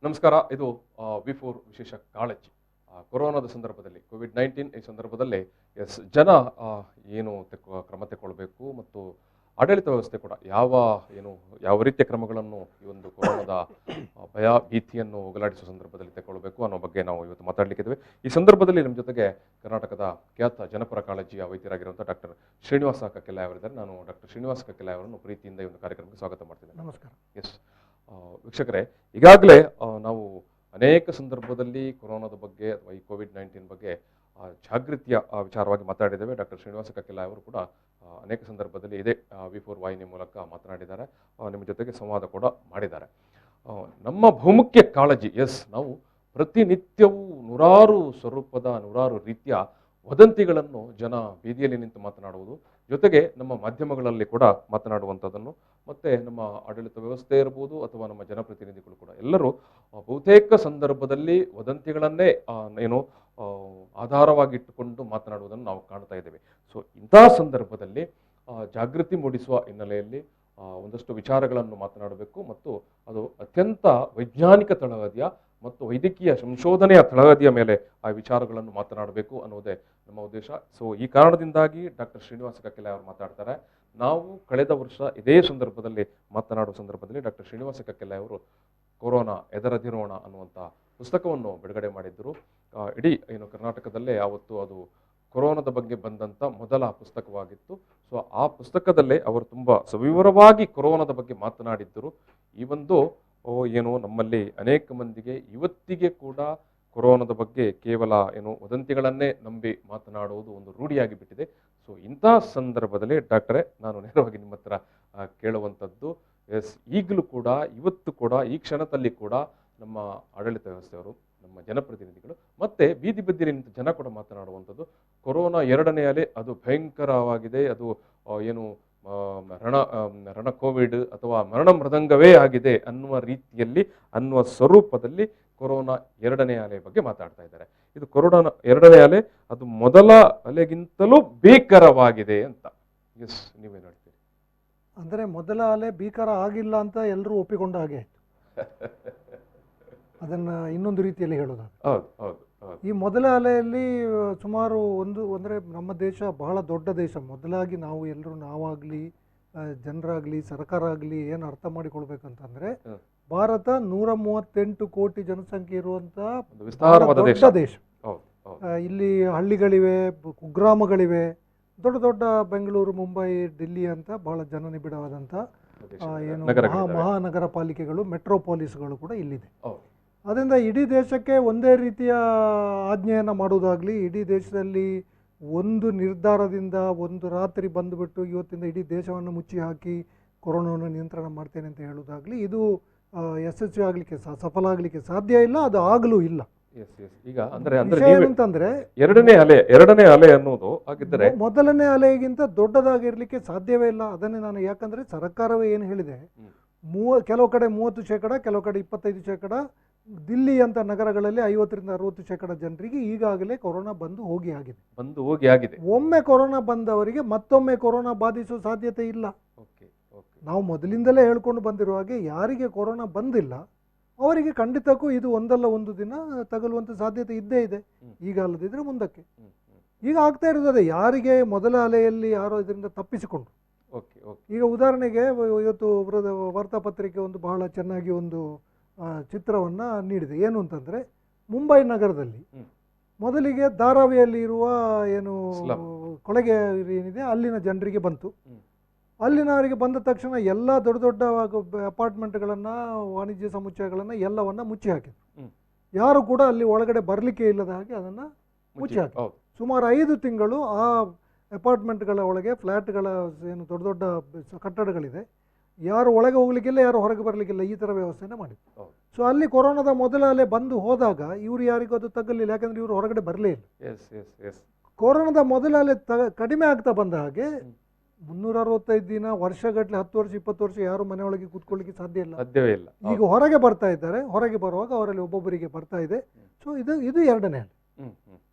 ನಮಸ್ಕಾರ. ಇದು ವಿ4 ವಿಶೇಷ ಕಾಳಜಿ. ಕೊರೋನಾದ ಸಂದರ್ಭದಲ್ಲಿ ಕೋವಿಡ್-19 ಈ ಸಂದರ್ಭದಲ್ಲಿ ಜನ ಏನು ಕ್ರಮ ತಗೊಳ್ಬೇಕು ಮತ್ತು ಆಡಳಿತ ವ್ಯವಸ್ಥೆ ಕೂಡ ಯಾವ ರೀತಿಯ ಕ್ರಮಗಳನ್ನು ಈ ಒಂದು ಕೊರೋನಾದ ಭಯ ಭೀತಿಯನ್ನು ಹೋಗಲಾಡಿಸುವ ಸಂದರ್ಭದಲ್ಲಿ ತಗೊಳ್ಬೇಕು ಅನ್ನೋ ಬಗ್ಗೆ ನಾವು ಇವತ್ತು ಮಾತಾಡಲಿಕ್ಕಿದ್ದೇವೆ. ಈ ಸಂದರ್ಭದಲ್ಲಿ ನಮ್ಮ ಜೊತೆಗೆ ಕರ್ನಾಟಕದ ಖ್ಯಾತ ಜನಪರ ಕಾಳಜಿಯ ವೈದ್ಯರಾಗಿರುವಂಥ ಡಾಕ್ಟರ್ ಶ್ರೀನಿವಾಸ ಕಕ್ಕೆಲ್ಲಾಯ್ ಅವರಿದ್ದಾರೆ. ನಾನು ಡಾಕ್ಟರ್ ಶ್ರೀನಿವಾಸ ಕಕ್ಕೆಲ್ಲಾಯ್ ಅವರನ್ನು ಪ್ರೀತಿಯಿಂದ ಈ ಒಂದು ಕಾರ್ಯಕ್ರಮಕ್ಕೆ ಸ್ವಾಗತ ಮಾಡ್ತಿದ್ದೇನೆ. ನಮಸ್ಕಾರ. ವೀಕ್ಷಕರೇ, ಈಗಾಗಲೇ ನಾವು ಅನೇಕ ಸಂದರ್ಭದಲ್ಲಿ ಕೊರೋನಾದ ಬಗ್ಗೆ ಅಥವಾ ಈ ಕೋವಿಡ್-19 ಬಗ್ಗೆ ಜಾಗೃತಿಯ ವಿಚಾರವಾಗಿ ಮಾತಾಡಿದ್ದೇವೆ. ಡಾಕ್ಟರ್ ಶ್ರೀನಿವಾಸ ಕಕ್ಕೆಲ್ಲಾಯ್ ಅವರು ಕೂಡ ಅನೇಕ ಸಂದರ್ಭದಲ್ಲಿ ಇದೇ ವಿ4 ವಾಹಿನಿ ಮೂಲಕ ಮಾತನಾಡಿದ್ದಾರೆ, ನಿಮ್ಮ ಜೊತೆಗೆ ಸಂವಾದ ಕೂಡ ಮಾಡಿದ್ದಾರೆ. ನಮ್ಮ ಬಹುಮುಖ್ಯ ಕಾಳಜಿ ನಾವು ಪ್ರತಿನಿತ್ಯವೂ ನೂರಾರು ಸ್ವರೂಪದ ನೂರಾರು ರೀತಿಯ ವದಂತಿಗಳನ್ನು ಜನ ಬೀದಿಯಲ್ಲಿ ನಿಂತು ಮಾತನಾಡುವುದು, ಜೊತೆಗೆ ನಮ್ಮ ಮಾಧ್ಯಮಗಳಲ್ಲಿ ಕೂಡ ಮಾತನಾಡುವಂಥದ್ದನ್ನು, ಮತ್ತು ನಮ್ಮ ಆಡಳಿತ ವ್ಯವಸ್ಥೆ ಇರ್ಬೋದು ಅಥವಾ ನಮ್ಮ ಜನಪ್ರತಿನಿಧಿಗಳು ಕೂಡ ಎಲ್ಲರೂ ಬಹುತೇಕ ಸಂದರ್ಭದಲ್ಲಿ ವದಂತಿಗಳನ್ನೇ ಆಧಾರವಾಗಿಟ್ಟುಕೊಂಡು ಮಾತನಾಡುವುದನ್ನು ನಾವು ಕಾಣ್ತಾ ಇದ್ದೇವೆ. ಸೊ ಇಂತಹ ಸಂದರ್ಭದಲ್ಲಿ ಜಾಗೃತಿ ಮೂಡಿಸುವ ಹಿನ್ನೆಲೆಯಲ್ಲಿ ಒಂದಷ್ಟು ವಿಚಾರಗಳನ್ನು ಮಾತನಾಡಬೇಕು ಮತ್ತು ಅದು ಅತ್ಯಂತ ವೈಜ್ಞಾನಿಕ ತಳಹದಿಯ ಮತ್ತು ವೈದ್ಯಕೀಯ ಸಂಶೋಧನೆಯ ತಳಹದಿಯ ಮೇಲೆ ಆ ವಿಚಾರಗಳನ್ನು ಮಾತನಾಡಬೇಕು ಅನ್ನೋದೇ ನಮ್ಮ ಉದ್ದೇಶ. ಸೊ ಈ ಕಾರಣದಿಂದಾಗಿ ಡಾಕ್ಟರ್ ಶ್ರೀನಿವಾಸ ಕಕ್ಕೆಲ್ಲಾಯ್ ಅವರು ಮಾತಾಡ್ತಾರೆ. ನಾವು ಕಳೆದ ವರ್ಷ ಇದೇ ಸಂದರ್ಭದಲ್ಲಿ ಮಾತನಾಡುವ ಸಂದರ್ಭದಲ್ಲಿ ಡಾಕ್ಟರ್ ಶ್ರೀನಿವಾಸ ಕಕ್ಕೆಲ್ಲಾಯ್ ಅವರು ಕೊರೋನಾ ಎದರದಿರೋಣ ಅನ್ನುವಂಥ ಪುಸ್ತಕವನ್ನು ಬಿಡುಗಡೆ ಮಾಡಿದ್ದರು. ಇಡೀ ಕರ್ನಾಟಕದಲ್ಲೇ ಆವತ್ತು ಅದು ಕೊರೋನಾದ ಬಗ್ಗೆ ಬಂದಂಥ ಮೊದಲ ಪುಸ್ತಕವಾಗಿತ್ತು. ಸೊ ಆ ಪುಸ್ತಕದಲ್ಲೇ ಅವರು ತುಂಬ ಸವಿವರವಾಗಿ ಕೊರೋನಾದ ಬಗ್ಗೆ ಮಾತನಾಡಿದ್ದರು. ಈ ಒಂದು ನಮ್ಮಲ್ಲಿ ಅನೇಕ ಮಂದಿಗೆ ಇವತ್ತಿಗೆ ಕೂಡ ಕೊರೋನಾದ ಬಗ್ಗೆ ಕೇವಲ ವದಂತಿಗಳನ್ನೇ ನಂಬಿ ಮಾತನಾಡುವುದು ಒಂದು ರೂಢಿಯಾಗಿ ಬಿಟ್ಟಿದೆ. ಸೊ ಇಂತಹ ಸಂದರ್ಭದಲ್ಲಿ ಡಾಕ್ಟರೇ, ನಾನು ನೇರವಾಗಿ ನಿಮ್ಮ ಹತ್ರ ಕೇಳುವಂಥದ್ದು, ಈಗಲೂ ಕೂಡ ಇವತ್ತು ಕೂಡ ಈ ಕ್ಷಣದಲ್ಲಿ ಕೂಡ ನಮ್ಮ ಆಡಳಿತ ವ್ಯವಸ್ಥೆಯವರು, ನಮ್ಮ ಜನಪ್ರತಿನಿಧಿಗಳು ಮತ್ತೆ ಬೀದಿ ಬದಿಯಲ್ಲಿ ನಿಂತು ಜನ ಕೂಡ ಮಾತನಾಡುವಂಥದ್ದು, ಕೊರೋನಾ ಎರಡನೇ ಅಲೆ ಅದು ಭಯಂಕರವಾಗಿದೆ, ಅದು ರಣ ಕೋವಿಡ್ ಅಥವಾ ಮರಣ ಮೃದಂಗವೇ ಆಗಿದೆ ಅನ್ನುವ ರೀತಿಯಲ್ಲಿ, ಅನ್ನುವ ಸ್ವರೂಪದಲ್ಲಿ ಕೊರೋನಾ ಎರಡನೇ ಅಲೆ ಬಗ್ಗೆ ಮಾತಾಡ್ತಾ ಇದ್ದಾರೆ. ಇದು ಕೊರೋನಾ ಎರಡನೇ ಅಲೆ ಅದು ಮೊದಲ ಅಲೆಗಿಂತಲೂ ಭೀಕರವಾಗಿದೆ ಅಂತ ನೀವೇನು ಹೇಳ್ತೀರಿ? ಅಂದರೆ ಮೊದಲ ಅಲೆ ಭೀಕರ ಆಗಿಲ್ಲ ಅಂತ ಎಲ್ಲರೂ ಒಪ್ಪಿಕೊಂಡ ಹಾಗೆ ಆಯಿತು. ಅದನ್ನು ಇನ್ನೊಂದು ರೀತಿಯಲ್ಲಿ ಹೇಳೋದಾದ್ರೆ, ಈ ಮೊದಲ ಅಲೆಯಲ್ಲಿ ಸುಮಾರು ಅಂದರೆ ನಮ್ಮ ದೇಶ ಬಹಳ ದೊಡ್ಡ ದೇಶ. ಮೊದಲಾಗಿ ನಾವಾಗಲಿ ಜನರಾಗಲಿ ಸರ್ಕಾರ ಆಗಲಿ ಏನು ಅರ್ಥ ಮಾಡಿಕೊಳ್ಬೇಕಂತಂದರೆ, ಭಾರತ 138 ಕೋಟಿ ಜನಸಂಖ್ಯೆ ಇರುವಂಥ ದೊಡ್ಡ ದೇಶ. ಇಲ್ಲಿ ಹಳ್ಳಿಗಳಿವೆ, ಕುಗ್ರಾಮಗಳಿವೆ, ದೊಡ್ಡ ದೊಡ್ಡ ಬೆಂಗಳೂರು, ಮುಂಬೈ, ದಿಲ್ಲಿ ಅಂತ ಬಹಳ ಜನನಿಬಿಡವಾದಂಥ ಮಹಾನಗರ ಪಾಲಿಕೆಗಳು, ಮೆಟ್ರೋಪಾಲಿಸ್ಗಳು ಕೂಡ ಇಲ್ಲಿದೆ. ಅದರಿಂದ ಇಡೀ ದೇಶಕ್ಕೆ ಒಂದೇ ರೀತಿಯ ಆಜ್ಞೆಯನ್ನು ಮಾಡುವುದಾಗಲಿ, ಇಡೀ ದೇಶದಲ್ಲಿ ಒಂದು ನಿರ್ಧಾರದಿಂದ ಒಂದು ರಾತ್ರಿ ಬಂದುಬಿಟ್ಟು ಇವತ್ತಿಂದ ಇಡೀ ದೇಶವನ್ನು ಮುಚ್ಚಿ ಹಾಕಿ ಕೊರೋನಾವನ್ನು ನಿಯಂತ್ರಣ ಮಾಡ್ತೇನೆ ಅಂತ ಹೇಳುವುದಾಗಲಿ, ಇದು ಯಶಸ್ವಿ ಆಗಲಿಕ್ಕೆ ಸಫಲ ಆಗಲಿಕ್ಕೆ ಸಾಧ್ಯ ಇಲ್ಲ, ಅದು ಆಗಲೂ ಇಲ್ಲ. ಈಗ ಅಂದರೆ ಏನಂತಂದ್ರೆ ಎರಡನೇ ಅಲೆ ಅನ್ನೋದು ಆಗಿದ್ದರೆ ಮೊದಲನೇ ಅಲೆಗಿಂತ ದೊಡ್ಡದಾಗಿರ್ಲಿಕ್ಕೆ ಸಾಧ್ಯವೇ ಇಲ್ಲ. ಅದನ್ನೇ ನಾನು, ಯಾಕಂದ್ರೆ ಸರ್ಕಾರವೇ ಏನು ಹೇಳಿದೆ, ಕೆಲವು ಕಡೆ 30%, ಕೆಲವು ಕಡೆ 25%, ದಿಲ್ಲಿ ಅಂತ ನಗರಗಳಲ್ಲಿ 50ರಿಂದ 60% ಜನರಿಗೆ ಈಗಾಗಲೇ ಕೊರೋನಾ ಬಂದು ಹೋಗಿ ಆಗಿದೆ. ಒಮ್ಮೆ ಕೊರೋನಾ ಬಂದವರಿಗೆ ಮತ್ತೊಮ್ಮೆ ಕೊರೋನಾ ಬಾಧಿಸುವ ಸಾಧ್ಯತೆ ಇಲ್ಲ. ನಾವು ಮೊದಲಿಂದಲೇ ಹೇಳ್ಕೊಂಡು ಬಂದಿರುವ ಹಾಗೆ, ಯಾರಿಗೆ ಕೊರೋನಾ ಬಂದಿಲ್ಲ ಅವರಿಗೆ ಖಂಡಿತಕ್ಕೂ ಇದು ಒಂದಲ್ಲ ಒಂದು ದಿನ ತಗಲುವಂಥ ಸಾಧ್ಯತೆ ಇದ್ದೇ ಇದೆ. ಈಗ ಅಲ್ಲದಿದ್ರೆ ಮುಂದಕ್ಕೆ. ಈಗ ಆಗ್ತಾ ಇರೋದೇ ಯಾರಿಗೆ ಮೊದಲ ಅಲೆಯಲ್ಲಿ ಯಾರೋ ಇದರಿಂದ ತಪ್ಪಿಸಿಕೊಂಡು. ಈಗ ಉದಾಹರಣೆಗೆ ಇವತ್ತು ವಾರ್ತಾಪತ್ರಿಕೆ ಒಂದು ಬಹಳ ಚೆನ್ನಾಗಿ ಒಂದು ಚಿತ್ರವನ್ನು ನೀಡಿದೆ. ಏನು ಅಂತಂದರೆ, ಮುಂಬೈ ನಗರದಲ್ಲಿ ಮೊದಲಿಗೆ ಧಾರಾವಿಯಲ್ಲಿ ಇರುವ ಕೊಳಗೆ ಏನಿದೆ ಅಲ್ಲಿನ ಜನರಿಗೆ ಬಂತು. ಅಲ್ಲಿನವರಿಗೆ ಬಂದ ತಕ್ಷಣ ಎಲ್ಲ ದೊಡ್ಡ ದೊಡ್ಡ ಅಪಾರ್ಟ್ಮೆಂಟ್ಗಳನ್ನು, ವಾಣಿಜ್ಯ ಸಮುಚ್ಚಯಗಳನ್ನು ಎಲ್ಲವನ್ನ ಮುಚ್ಚಿ ಹಾಕಿದ್ರು. ಯಾರು ಕೂಡ ಅಲ್ಲಿ ಒಳಗಡೆ ಬರಲಿಕ್ಕೆ ಇಲ್ಲದ ಹಾಗೆ ಅದನ್ನು ಮುಚ್ಚಿ ಹಾಕಿ ಸುಮಾರು 5 ತಿಂಗಳು ಆ ಅಪಾರ್ಟ್ಮೆಂಟ್ಗಳ ಒಳಗೆ, ಫ್ಲ್ಯಾಟ್ಗಳ ದೊಡ್ಡ ದೊಡ್ಡ ಕಟ್ಟಡಗಳಿದೆ, ಯಾರು ಒಳಗೆ ಹೋಗ್ಲಿಕ್ಕಿಲ್ಲ, ಯಾರು ಹೊರಗೆ ಬರಲಿಕ್ಕಿಲ್ಲ, ಈ ಥರ ವ್ಯವಸ್ಥೆನ ಮಾಡಿದ್ರು. ಸೊ ಅಲ್ಲಿ ಕೊರೋನಾದ ಮೊದಲ ಅಲೆ ಬಂದು ಹೋದಾಗ ಇವರು ಯಾರಿಗೂ ಅದು ತಗಲಿಲ್ಲ, ಯಾಕಂದ್ರೆ ಇವರು ಹೊರಗಡೆ ಬರಲೇ ಇಲ್ಲ. ಕೊರೋನಾದ ಮೊದಲ ಅಲೆ ಕಡಿಮೆ ಆಗ್ತಾ ಬಂದ ಹಾಗೆ 365 ದಿನ, ವರ್ಷಗಟ್ಟಲೆ, 10 ವರ್ಷ 20 ವರ್ಷ ಯಾರು ಮನೆಯೊಳಗೆ ಕೂತ್ಕೊಳ್ಳಿಕ್ಕೆ ಸಾಧ್ಯ ಇಲ್ಲ. ಈಗ ಹೊರಗೆ ಬರ್ತಾ ಇದ್ದಾರೆ, ಹೊರಗೆ ಬರುವಾಗ ಅವರಲ್ಲಿ ಒಬ್ಬೊಬ್ಬರಿಗೆ ಬರ್ತಾ ಇದೆ. ಸೊ ಇದು ಎರಡನೇ ಅಲೆ.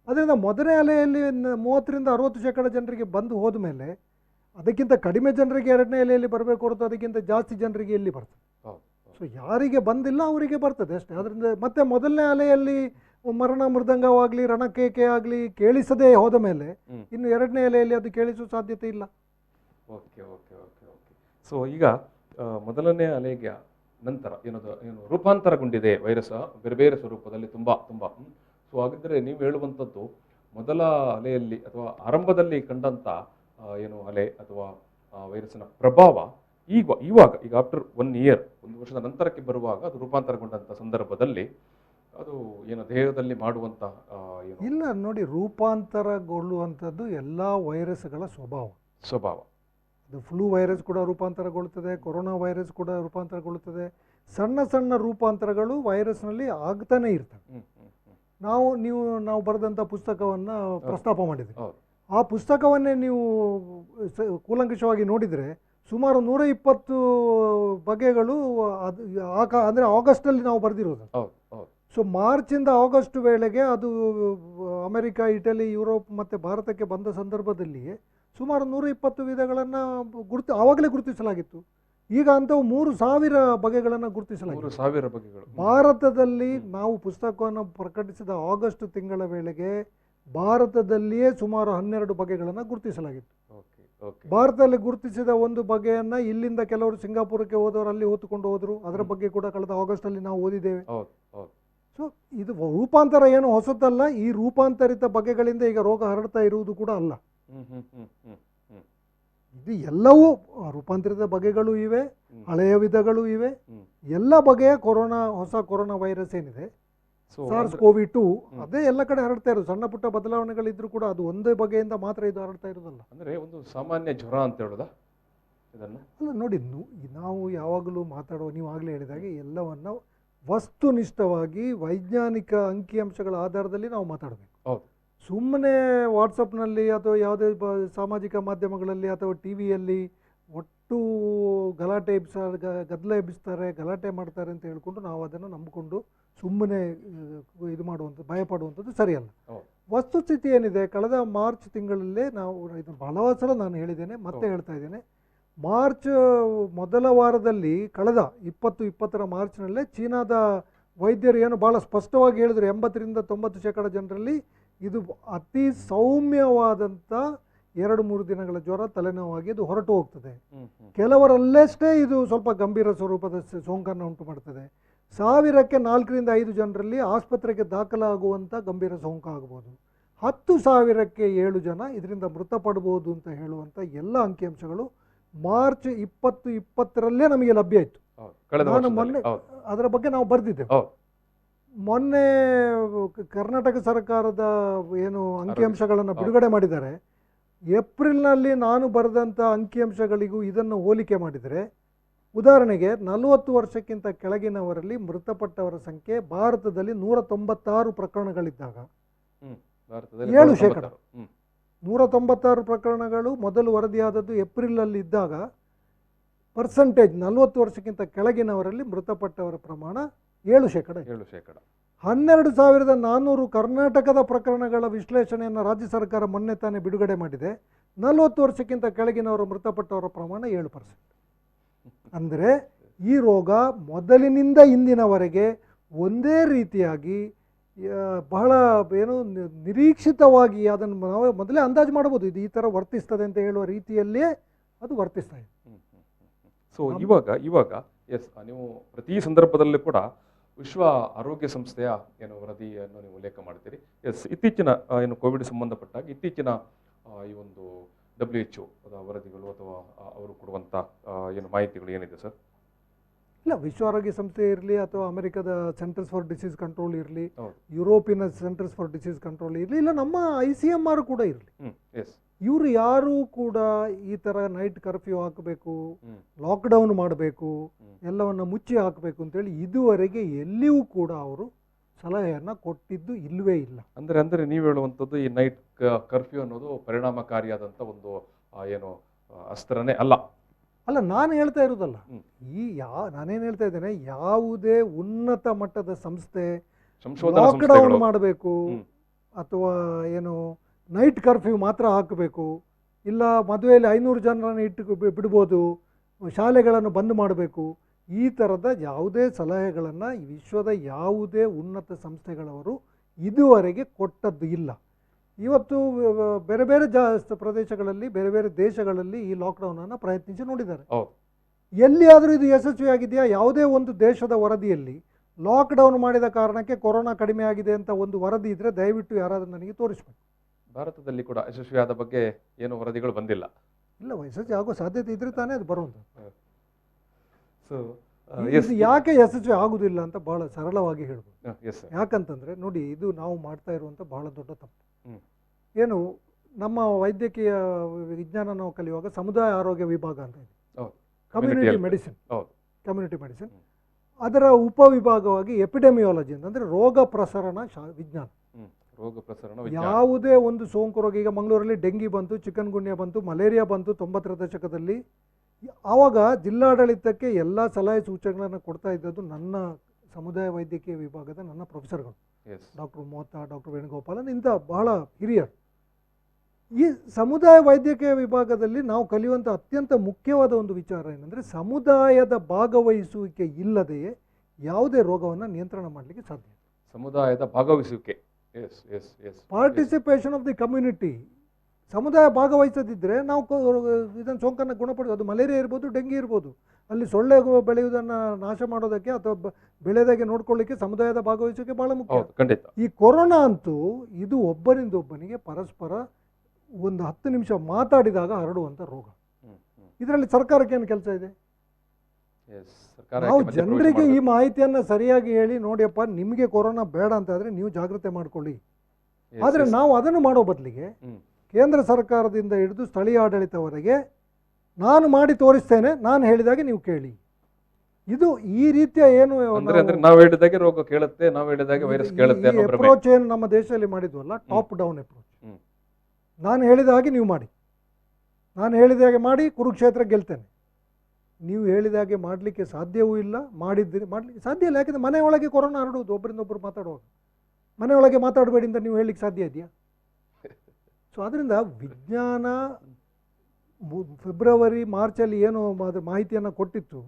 ಅದರಿಂದ ಮೊದಲನೇ ಅಲೆಯಲ್ಲಿ 30ರಿಂದ 60% ಜನರಿಗೆ ಬಂದು ಹೋದ ಮೇಲೆ ಅದಕ್ಕಿಂತ ಕಡಿಮೆ ಜನರಿಗೆ ಎರಡನೇ ಅಲೆಯಲ್ಲಿ ಬರಬೇಕು ಹೊರತು ಅದಕ್ಕಿಂತ ಜಾಸ್ತಿ ಜನರಿಗೆ ಎಲ್ಲಿ ಬರ್ತದೆ. ಸೊ ಯಾರಿಗೆ ಬಂದಿಲ್ಲ ಅವರಿಗೆ ಬರ್ತದೆ ಅಷ್ಟೇ. ಅದರಿಂದ ಮತ್ತೆ ಮೊದಲನೇ ಅಲೆಯಲ್ಲಿ ಮರಣ ಮೃದಂಗವಾಗಲಿ ರಣಕೇಕೆ ಆಗಲಿ ಕೇಳಿಸದೇ ಹೋದ ಮೇಲೆ ಇನ್ನು ಎರಡನೇ ಅಲೆಯಲ್ಲಿ ಅದು ಕೇಳಿಸುವ ಸಾಧ್ಯತೆ ಇಲ್ಲ. Okay okay okay okay. So ಈಗ ಮೊದಲನೇ ಅಲೆಗೆ ನಂತರ ಏನು ರೂಪಾಂತರಗೊಂಡಿದೆ ವೈರಸ್ ಬೇರೆ ಬೇರೆ ಸ್ವರೂಪದಲ್ಲಿ ತುಂಬ ತುಂಬ. ಸೊ ಹಾಗಿದ್ರೆ ನೀವು ಹೇಳುವಂಥದ್ದು ಮೊದಲ ಅಲೆಯಲ್ಲಿ ಅಥವಾ ಆರಂಭದಲ್ಲಿ ಕಂಡಂಥ ಏನು ಅಲೆ ಅಥವಾ ವೈರಸ್ಸಿನ ಪ್ರಭಾವ ಇವಾಗ ಆಫ್ಟರ್ 1 year, 1 ವರ್ಷದ ನಂತರಕ್ಕೆ ಬರುವಾಗ ಅದು ರೂಪಾಂತರಗೊಂಡಂಥ ಸಂದರ್ಭದಲ್ಲಿ ಅದು ಏನು ದೇಹದಲ್ಲಿ ಮಾಡುವಂಥ ಏನು ಇಲ್ಲ ನೋಡಿ, ರೂಪಾಂತರಗೊಳ್ಳುವಂಥದ್ದು ಎಲ್ಲ ವೈರಸ್ಗಳ ಸ್ವಭಾವ. ಅದು ಫ್ಲೂ ವೈರಸ್ ಕೂಡ ರೂಪಾಂತರಗೊಳ್ಳುತ್ತದೆ, ಕೊರೋನಾ ವೈರಸ್ ಕೂಡ ರೂಪಾಂತರಗೊಳ್ಳುತ್ತದೆ. ಸಣ್ಣ ಸಣ್ಣ ರೂಪಾಂತರಗಳು ವೈರಸ್ನಲ್ಲಿ ಆಗ್ತಾನೆ ಇರ್ತವೆ. ನಾವು ಬರೆದಂಥ ಪುಸ್ತಕವನ್ನು ಪ್ರಸ್ತಾಪ ಮಾಡಿದ್ವಿ. ಆ ಪುಸ್ತಕವನ್ನೇ ನೀವು ಕೂಲಂಕಷವಾಗಿ ನೋಡಿದರೆ ಸುಮಾರು 120 ಬಗೆಗಳು ಅದು ಅಂದರೆ ಆಗಸ್ಟಲ್ಲಿ ನಾವು ಬರೆದಿರೋದು. ಸೊ ಮಾರ್ಚಿಂದ ಆಗಸ್ಟ್ ವೇಳೆಗೆ ಅದು ಅಮೆರಿಕ, ಇಟಲಿ, ಯುರೋಪ್ ಮತ್ತು ಭಾರತಕ್ಕೆ ಬಂದ ಸಂದರ್ಭದಲ್ಲಿಯೇ ಸುಮಾರು 120 ವಿಧಗಳನ್ನು ಆವಾಗಲೇ ಗುರುತಿಸಲಾಗಿತ್ತು. ಈಗ ಅಂಥವು 3000 ಬಗೆಗಳನ್ನು ಗುರುತಿಸಲಾಗಿದೆ. 3000 ಬಗೆಗಳು ಭಾರತದಲ್ಲಿ ನಾವು ಪುಸ್ತಕವನ್ನು ಪ್ರಕಟಿಸಿದ ಆಗಸ್ಟ್ ತಿಂಗಳ ವೇಳೆಗೆ ಭಾರತದಲ್ಲಿಯೇ ಸುಮಾರು 12 ಬಗೆಗಳನ್ನು ಗುರುತಿಸಲಾಗಿತ್ತು. ಭಾರತದಲ್ಲಿ ಗುರುತಿಸಿದ ಒಂದು ಬಗೆಯನ್ನು ಇಲ್ಲಿಂದ ಕೆಲವರು ಸಿಂಗಾಪುರಕ್ಕೆ ಹೋದವರು ಅಲ್ಲಿ ಹೊತ್ತುಕೊಂಡು ಹೋದರು. ಅದರ ಬಗ್ಗೆ ಕೂಡ ಕಳೆದ ಆಗಸ್ಟಲ್ಲಿ ನಾವು ಓದಿದ್ದೇವೆ. ಸೊ ಇದು ರೂಪಾಂತರ ಏನು ಹೊಸತಲ್ಲ. ಈ ರೂಪಾಂತರಿತ ಬಗೆಗಳಿಂದ ಈಗ ರೋಗ ಹರಡ್ತಾ ಇರುವುದು ಕೂಡ ಅಲ್ಲ. ಇದು ಎಲ್ಲವೂ ರೂಪಾಂತರಿತ ಬಗೆಗಳು ಇವೆ, ಹಳೆಯ ವಿಧಗಳು ಇವೆ. ಎಲ್ಲ ಬಗೆಯ ಹೊಸ ಕೊರೋನಾ ವೈರಸ್ ಏನಿದೆ SARS-CoV-2 ಅದೇ ಎಲ್ಲ ಕಡೆ ಹರಡ್ತಾ ಇರೋದು. ಸಣ್ಣ ಪುಟ್ಟ ಬದಲಾವಣೆಗಳಿದ್ರು ಕೂಡ ಅದು ಒಂದೇ ಬಗೆಯಿಂದ ಮಾತ್ರ ಇದು ಹರಡ್ತಾ ಇರೋದಲ್ಲ. ಅಂದ್ರೆ ಒಂದು ಸಾಮಾನ್ಯ ಜ್ವರ ಅಂತ ಹೇಳೋದಾ ಇದನ್ನು? ಅಲ್ಲ ನೋಡಿ, ನಾವು ಯಾವಾಗಲೂ ನೀವು ಆಗಲೇ ಹೇಳಿದಾಗೆ ಎಲ್ಲವನ್ನ ವಸ್ತುನಿಷ್ಠವಾಗಿ ವೈಜ್ಞಾನಿಕ ಅಂಕಿಅಂಶಗಳ ಆಧಾರದಲ್ಲಿ ನಾವು ಮಾತಾಡಬೇಕು. ಸುಮ್ಮನೆ ವಾಟ್ಸಪ್ನಲ್ಲಿ ಅಥವಾ ಯಾವುದೇ ಸಾಮಾಜಿಕ ಮಾಧ್ಯಮಗಳಲ್ಲಿ ಅಥವಾ ಟಿವಿಯಲ್ಲಿ ಒಟ್ಟು ಗಲಾಟೆ ಗದ್ದಲ ಎಬ್ಬಿಸ್ತಾರೆ, ಗಲಾಟೆ ಮಾಡ್ತಾರೆ ಅಂತ ಹೇಳ್ಕೊಂಡು ನಾವು ಅದನ್ನು ನಂಬಿಕೊಂಡು ಸುಮ್ಮನೆ ಇದು ಮಾಡುವಂಥದ್ದು, ಭಯಪಡುವಂಥದ್ದು ಸರಿಯಲ್ಲ. ವಸ್ತುಸ್ಥಿತಿ ಏನಿದೆ, ಕಳೆದ ಮಾರ್ಚ್ ತಿಂಗಳಲ್ಲೇ ನಾವು ಇದನ್ನು ಬಹಳ ಸಲ ನಾನು ಹೇಳಿದ್ದೇನೆ, ಮತ್ತೆ ಹೇಳ್ತಾ ಇದ್ದೇನೆ. ಮಾರ್ಚ್ ಮೊದಲ ವಾರದಲ್ಲಿ ಕಳೆದ 2020 ಮಾರ್ಚ್ನಲ್ಲೇ ಚೀನಾದ ವೈದ್ಯರು ಏನು ಭಾಳ ಸ್ಪಷ್ಟವಾಗಿ ಹೇಳಿದ್ರು, 80-90% ಜನರಲ್ಲಿ ಇದು ಅತಿ ಸೌಮ್ಯವಾದಂಥ 2-3 ದಿನಗಳ ಜ್ವರ, ತಲೆನೋವಾಗಿ ಅದು ಹೊರಟು ಹೋಗ್ತದೆ. ಕೆಲವರಲ್ಲಷ್ಟೇ ಇದು ಸ್ವಲ್ಪ ಗಂಭೀರ ಸ್ವರೂಪದ ಸೋಂಕನ್ನು ಉಂಟು ಮಾಡ್ತದೆ. 1000ಕ್ಕೆ 4-5 ಜನರಲ್ಲಿ ಆಸ್ಪತ್ರೆಗೆ ದಾಖಲಾಗುವಂಥ ಗಂಭೀರ ಸೋಂಕು ಆಗ್ಬೋದು. 10,000ಕ್ಕೆ 7 ಜನ ಇದರಿಂದ ಮೃತಪಡ್ಬೋದು ಅಂತ ಹೇಳುವಂಥ ಎಲ್ಲ ಅಂಕಿಅಂಶಗಳು ಮಾರ್ಚ್ 2020ರಲ್ಲೇ ನಮಗೆ ಲಭ್ಯ ಇತ್ತು. ನಾನು ಮೊನ್ನೆ ಅದರ ಬಗ್ಗೆ ನಾವು ಬರೆದಿದ್ದೇವೆ. ಮೊನ್ನೆ ಕರ್ನಾಟಕ ಸರ್ಕಾರದ ಏನು ಅಂಕಿಅಂಶಗಳನ್ನು ಬಿಡುಗಡೆ ಮಾಡಿದ್ದಾರೆ, ಏಪ್ರಿಲ್ನಲ್ಲಿ ನಾನು ಬರೆದಂಥ ಅಂಕಿಅಂಶಗಳಿಗೂ ಇದನ್ನು ಹೋಲಿಕೆ ಮಾಡಿದರೆ, ಉದಾಹರಣೆಗೆ 40 ವರ್ಷಕ್ಕಿಂತ ಕೆಳಗಿನವರಲ್ಲಿ ಮೃತಪಟ್ಟವರ ಸಂಖ್ಯೆ ಭಾರತದಲ್ಲಿ 196 ಪ್ರಕರಣಗಳಿದ್ದಾಗ 7%. 196 ಪ್ರಕರಣಗಳು ಮೊದಲು ವರದಿಯಾದದ್ದು ಏಪ್ರಿಲಲ್ಲಿ ಇದ್ದಾಗ ಪರ್ಸೆಂಟೇಜ್ 40 ವರ್ಷಕ್ಕಿಂತ ಕೆಳಗಿನವರಲ್ಲಿ ಮೃತಪಟ್ಟವರ ಪ್ರಮಾಣ 7%. 12,400 ಕರ್ನಾಟಕದ ಪ್ರಕರಣಗಳ ವಿಶ್ಲೇಷಣೆಯನ್ನು ರಾಜ್ಯ ಸರ್ಕಾರ ಮೊನ್ನೆ ತಾನೇ ಬಿಡುಗಡೆ ಮಾಡಿದೆ. 40 ವರ್ಷಕ್ಕಿಂತ ಕೆಳಗಿನವರು ಮೃತಪಟ್ಟವರ ಪ್ರಮಾಣ 7%. ಅಂದರೆ ಈ ರೋಗ ಮೊದಲಿನಿಂದ ಇಂದಿನವರೆಗೆ ಒಂದೇ ರೀತಿಯಾಗಿ ಬಹಳ ಏನು ನಿರೀಕ್ಷಿತವಾಗಿ ಅದನ್ನು ನಾವು ಮೊದಲೇ ಅಂದಾಜು ಮಾಡ್ಬೋದು, ಇದು ಈ ಥರ ವರ್ತಿಸ್ತದೆ ಅಂತ ಹೇಳುವ ರೀತಿಯಲ್ಲಿಯೇ ಅದು ವರ್ತಿಸ್ತಾ ಇದೆ. ಸೊ ಇವಾಗ ಎಸ್, ನೀವು ಪ್ರತಿ ಸಂದರ್ಭದಲ್ಲೂ ಕೂಡ ವಿಶ್ವ ಆರೋಗ್ಯ ಸಂಸ್ಥೆಯ ಏನು ವರದಿಯನ್ನು ನೀವು ಉಲ್ಲೇಖ ಮಾಡ್ತೀರಿ. ಎಸ್, ಇತ್ತೀಚಿನ ಏನು ಕೋವಿಡ್ ಸಂಬಂಧಪಟ್ಟಾಗ ಇತ್ತೀಚಿನ ಈ ಒಂದು WHO ವರದಿಗಳು ಅಥವಾ ಅವರು ಕೊಡುವಂಥ ಏನು ಮಾಹಿತಿಗಳು ಏನಿದೆ ಸರ್? ಇಲ್ಲ, ವಿಶ್ವ ಆರೋಗ್ಯ ಸಂಸ್ಥೆ ಇರಲಿ ಅಥವಾ ಅಮೆರಿಕದ ಸೆಂಟರ್ಸ್ ಫಾರ್ ಡಿಸೀಸ್ ಕಂಟ್ರೋಲ್ ಇರಲಿ, ಯುರೋಪಿನ ಸೆಂಟರ್ಸ್ ಫಾರ್ ಡಿಸೀಸ್ ಕಂಟ್ರೋಲ್ ಇರಲಿ, ಇಲ್ಲ ನಮ್ಮ ICMR ಕೂಡ ಇರಲಿ, ಇವರು ಯಾರೂ ಕೂಡ ಈ ಥರ ನೈಟ್ ಕರ್ಫ್ಯೂ ಹಾಕಬೇಕು, ಲಾಕ್ಡೌನ್ ಮಾಡಬೇಕು, ಎಲ್ಲವನ್ನು ಮುಚ್ಚಿ ಹಾಕಬೇಕು ಅಂತೇಳಿ ಇದುವರೆಗೆ ಎಲ್ಲಿಯೂ ಕೂಡ ಅವರು ಸಲಹೆಯನ್ನು ಕೊಟ್ಟಿದ್ದು ಇಲ್ಲವೇ ಇಲ್ಲ. ಅಂದರೆ ನೀವು ಹೇಳುವಂಥದ್ದು ಈ ನೈಟ್ ಕರ್ಫ್ಯೂ ಅನ್ನೋದು ಪರಿಣಾಮಕಾರಿಯಾದಂಥ ಒಂದು ಏನು ಅಸ್ತ್ರನೇ ಅಲ್ಲ. ನಾನು ಹೇಳ್ತಾ ಇರೋದಲ್ಲ, ನಾನೇನು ಹೇಳ್ತಾ ಇದ್ದೇನೆ, ಯಾವುದೇ ಉನ್ನತ ಮಟ್ಟದ ಸಂಸ್ಥೆ ಲಾಕ್ಡೌನ್ ಮಾಡಬೇಕು ಅಥವಾ ಏನು ನೈಟ್ ಕರ್ಫ್ಯೂ ಮಾತ್ರ ಹಾಕಬೇಕು, ಇಲ್ಲ ಮದುವೆಯಲ್ಲಿ 500 ಜನರನ್ನು ಬಿಡ್ಬೋದು, ಶಾಲೆಗಳನ್ನು ಬಂದ್ ಮಾಡಬೇಕು, ಈ ಥರದ ಯಾವುದೇ ಸಲಹೆಗಳನ್ನು ವಿಶ್ವದ ಯಾವುದೇ ಉನ್ನತ ಸಂಸ್ಥೆಗಳವರು ಇದುವರೆಗೆ ಕೊಟ್ಟದ್ದು ಇಲ್ಲ. ಇವತ್ತು ಬೇರೆ ಬೇರೆ ಪ್ರದೇಶಗಳಲ್ಲಿ ಬೇರೆ ಬೇರೆ ದೇಶಗಳಲ್ಲಿ ಈ ಲಾಕ್ಡೌನನ್ನು ಪ್ರಯತ್ನಿಸಿ ನೋಡಿದ್ದಾರೆ. ಎಲ್ಲಿಯಾದರೂ ಇದು ಯಶಸ್ವಿಯಾಗಿದೆಯಾ? ಯಾವುದೇ ಒಂದು ದೇಶದ ವರದಿಯಲ್ಲಿ ಲಾಕ್ಡೌನ್ ಮಾಡಿದ ಕಾರಣಕ್ಕೆ ಕೊರೋನಾ ಕಡಿಮೆ ಆಗಿದೆ ಅಂತ ಒಂದು ವರದಿ ಇದ್ದರೆ ದಯವಿಟ್ಟು ಯಾರಾದರೂ ನನಗೆ ತೋರಿಸ್ಬೇಕು. ಭಾರತದಲ್ಲಿ ಕೂಡ ಯಶಸ್ವಿಯಾದ ಬಗ್ಗೆ ಏನು ವರದಿಗಳು ಬಂದಿಲ್ಲ. ಇಲ್ಲ, ಯಶಸ್ವಿ ಆಗೋ ಸಾಧ್ಯತೆ ಇದ್ರೆ ತಾನೇ ಅದು ಬರುವಂಥದ್ದು. ಸೊ ಇದು ಯಾಕೆ ಯಶಸ್ವಿ ಆಗುವುದಿಲ್ಲ ಅಂತ ಬಹಳ ಸರಳವಾಗಿ ಹೇಳ್ಬೋದು. ಯಾಕಂತಂದರೆ ನೋಡಿ, ಇದು ನಾವು ಮಾಡ್ತಾ ಇರುವಂಥ ಬಹಳ ದೊಡ್ಡ ತಪ್ಪು. ಏನು, ನಮ್ಮ ವೈದ್ಯಕೀಯ ವಿಜ್ಞಾನ ನಾವು ಕಲಿಯುವಾಗ ಸಮುದಾಯ ಆರೋಗ್ಯ ವಿಭಾಗ ಅಂತ ಇದೆ, ಕಮ್ಯುನಿಟಿ ಮೆಡಿಸಿನ್. ಅದರ ಉಪವಿಭಾಗವಾಗಿ ಎಪಿಡೆಮಿಯಾಲಜಿ ಅಂತಂದರೆ ರೋಗ ಪ್ರಸರಣ ವಿಜ್ಞಾನ. ಯಾವುದೇ ಒಂದು ಸೋಂಕು ರೋಗ, ಈಗ ಮಂಗಳೂರಲ್ಲಿ ಡೆಂಗಿ ಬಂತು, ಚಿಕನ್ ಗುನ್ಯಾ ಬಂತು, ಮಲೇರಿಯಾ ಬಂತು 90ರ ದಶಕದಲ್ಲಿ. ಆವಾಗ ಜಿಲ್ಲಾಡಳಿತಕ್ಕೆ ಎಲ್ಲ ಸಲಹೆ ಸೂಚನೆಗಳನ್ನು ಕೊಡ್ತಾ ಇದ್ದದ್ದು ನನ್ನ ಸಮುದಾಯ ವೈದ್ಯಕೀಯ ವಿಭಾಗದ ನನ್ನ ಪ್ರೊಫೆಸರ್ಗಳು, ಡಾಕ್ಟರ್ ಮೋಹತಾ, ಡಾಕ್ಟರ್ ವೇಣುಗೋಪಾಲನ್, ಇಂಥ ಬಹಳ ಹಿರಿಯರು. ಈ ಸಮುದಾಯ ವೈದ್ಯಕೀಯ ವಿಭಾಗದಲ್ಲಿ ನಾವು ಕಲಿಯುವಂಥ ಅತ್ಯಂತ ಮುಖ್ಯವಾದ ಒಂದು ವಿಚಾರ ಏನಂದರೆ, ಸಮುದಾಯದ ಭಾಗವಹಿಸುವಿಕೆ ಇಲ್ಲದೆಯೇ ಯಾವುದೇ ರೋಗವನ್ನು ನಿಯಂತ್ರಣ ಮಾಡಲಿಕ್ಕೆ ಸಾಧ್ಯ. ಸಮುದಾಯದ ಭಾಗವಹಿಸುವಿಕೆ, ಪಾರ್ಟಿಸಿಪೇಷನ್ ಆಫ್ ದಿ ಕಮ್ಯುನಿಟಿ. ಸಮುದಾಯ ಭಾಗವಹಿಸದಿದ್ದರೆ ನಾವು ಇದನ್ನು ಸೋಂಕನ್ನು ಗುಣಪಡಿಸೋದು. ಅದು ಮಲೇರಿಯಾ ಇರ್ಬೋದು, ಡೆಂಗಿ ಇರ್ಬೋದು. ಅಲ್ಲಿ ಸೊಳ್ಳೆ ಬೆಳೆಯುವುದನ್ನು ನಾಶ ಮಾಡೋದಕ್ಕೆ ಅಥವಾ ಬೆಳೆದಾಗೆ ನೋಡ್ಕೊಳ್ಳಿಕ್ಕೆ ಸಮುದಾಯದ ಭಾಗವಹಿಸುವಿಕೆ ಭಾಳ ಮುಖ್ಯ. ಈ ಕೊರೋನಾ ಅಂತೂ ಇದು ಒಬ್ಬರಿಂದ ಒಬ್ಬನಿಗೆ ಪರಸ್ಪರ ಒಂದು 10 ನಿಮಿಷ ಮಾತಾಡಿದಾಗ ಹರಡುವಂಥ ರೋಗ. ಇದರಲ್ಲಿ ಸರ್ಕಾರಕ್ಕೆ ಏನು ಕೆಲಸ ಇದೆ? ನಾವು ಜನರಿಗೆ ಈ ಮಾಹಿತಿಯನ್ನು ಸರಿಯಾಗಿ ಹೇಳಿ, ನೋಡಿಯಪ್ಪ ನಿಮಗೆ ಕೊರೋನಾ ಬೇಡ ಅಂತ ಆದರೆ ನೀವು ಜಾಗ್ರತೆ ಮಾಡ್ಕೊಳ್ಳಿ. ಆದರೆ ನಾವು ಅದನ್ನು ಮಾಡೋ ಬದಲಿಗೆ ಕೇಂದ್ರ ಸರ್ಕಾರದಿಂದ ಹಿಡಿದು ಸ್ಥಳೀಯ ಆಡಳಿತವರೆಗೆ ನಾನು ಮಾಡಿ ತೋರಿಸ್ತೇನೆ, ನಾನು ಹೇಳಿದಾಗೆ ನೀವು ಕೇಳಿ. ಇದು ಈ ರೀತಿಯ ಏನು ನಾವು ಹೇಳಿದಾಗೆ ರೋಗ ಕೇಳುತ್ತೆ, ನಾವು ಹೇಳಿದಾಗೆ ವೈರಸ್ ಕೇಳುತ್ತೆ ಅಪ್ರೋಚ್ ಏನು ನಮ್ಮ ದೇಶದಲ್ಲಿ ಮಾಡಿದ್ವಲ್ಲ, ಟಾಪ್ ಡೌನ್ ಅಪ್ರೋಚ್. ನಾನು ಹೇಳಿದ ಹಾಗೆ ನೀವು ಮಾಡಿ, ನಾನು ಹೇಳಿದ ಹಾಗೆ ಮಾಡಿ, ಕುರುಕ್ಷೇತ್ರ ಗೆಲ್ತೇನೆ. ನೀವು ಹೇಳಿದ ಹಾಗೆ ಮಾಡಲಿಕ್ಕೆ ಸಾಧ್ಯವೂ ಇಲ್ಲ, ಮಾಡಲಿಕ್ಕೆ ಸಾಧ್ಯ ಇಲ್ಲ. ಯಾಕೆಂದರೆ ಮನೆಯೊಳಗೆ ಕೊರೋನಾ ಹರಡುವುದು, ಒಬ್ಬರಿಂದ ಒಬ್ಬರು ಮಾತಾಡುವಾಗ. ಮನೆಯೊಳಗೆ ಮಾತಾಡಬೇಡಿ ಅಂತ ನೀವು ಹೇಳಲಿಕ್ಕೆ ಸಾಧ್ಯ ಇದೆಯಾ? ಸೊ ಅದರಿಂದ ವಿಜ್ಞಾನ ಫೆಬ್ರವರಿ ಮಾರ್ಚಲ್ಲಿ ಏನು ಅದರ ಮಾಹಿತಿಯನ್ನು ಕೊಟ್ಟಿತ್ತು,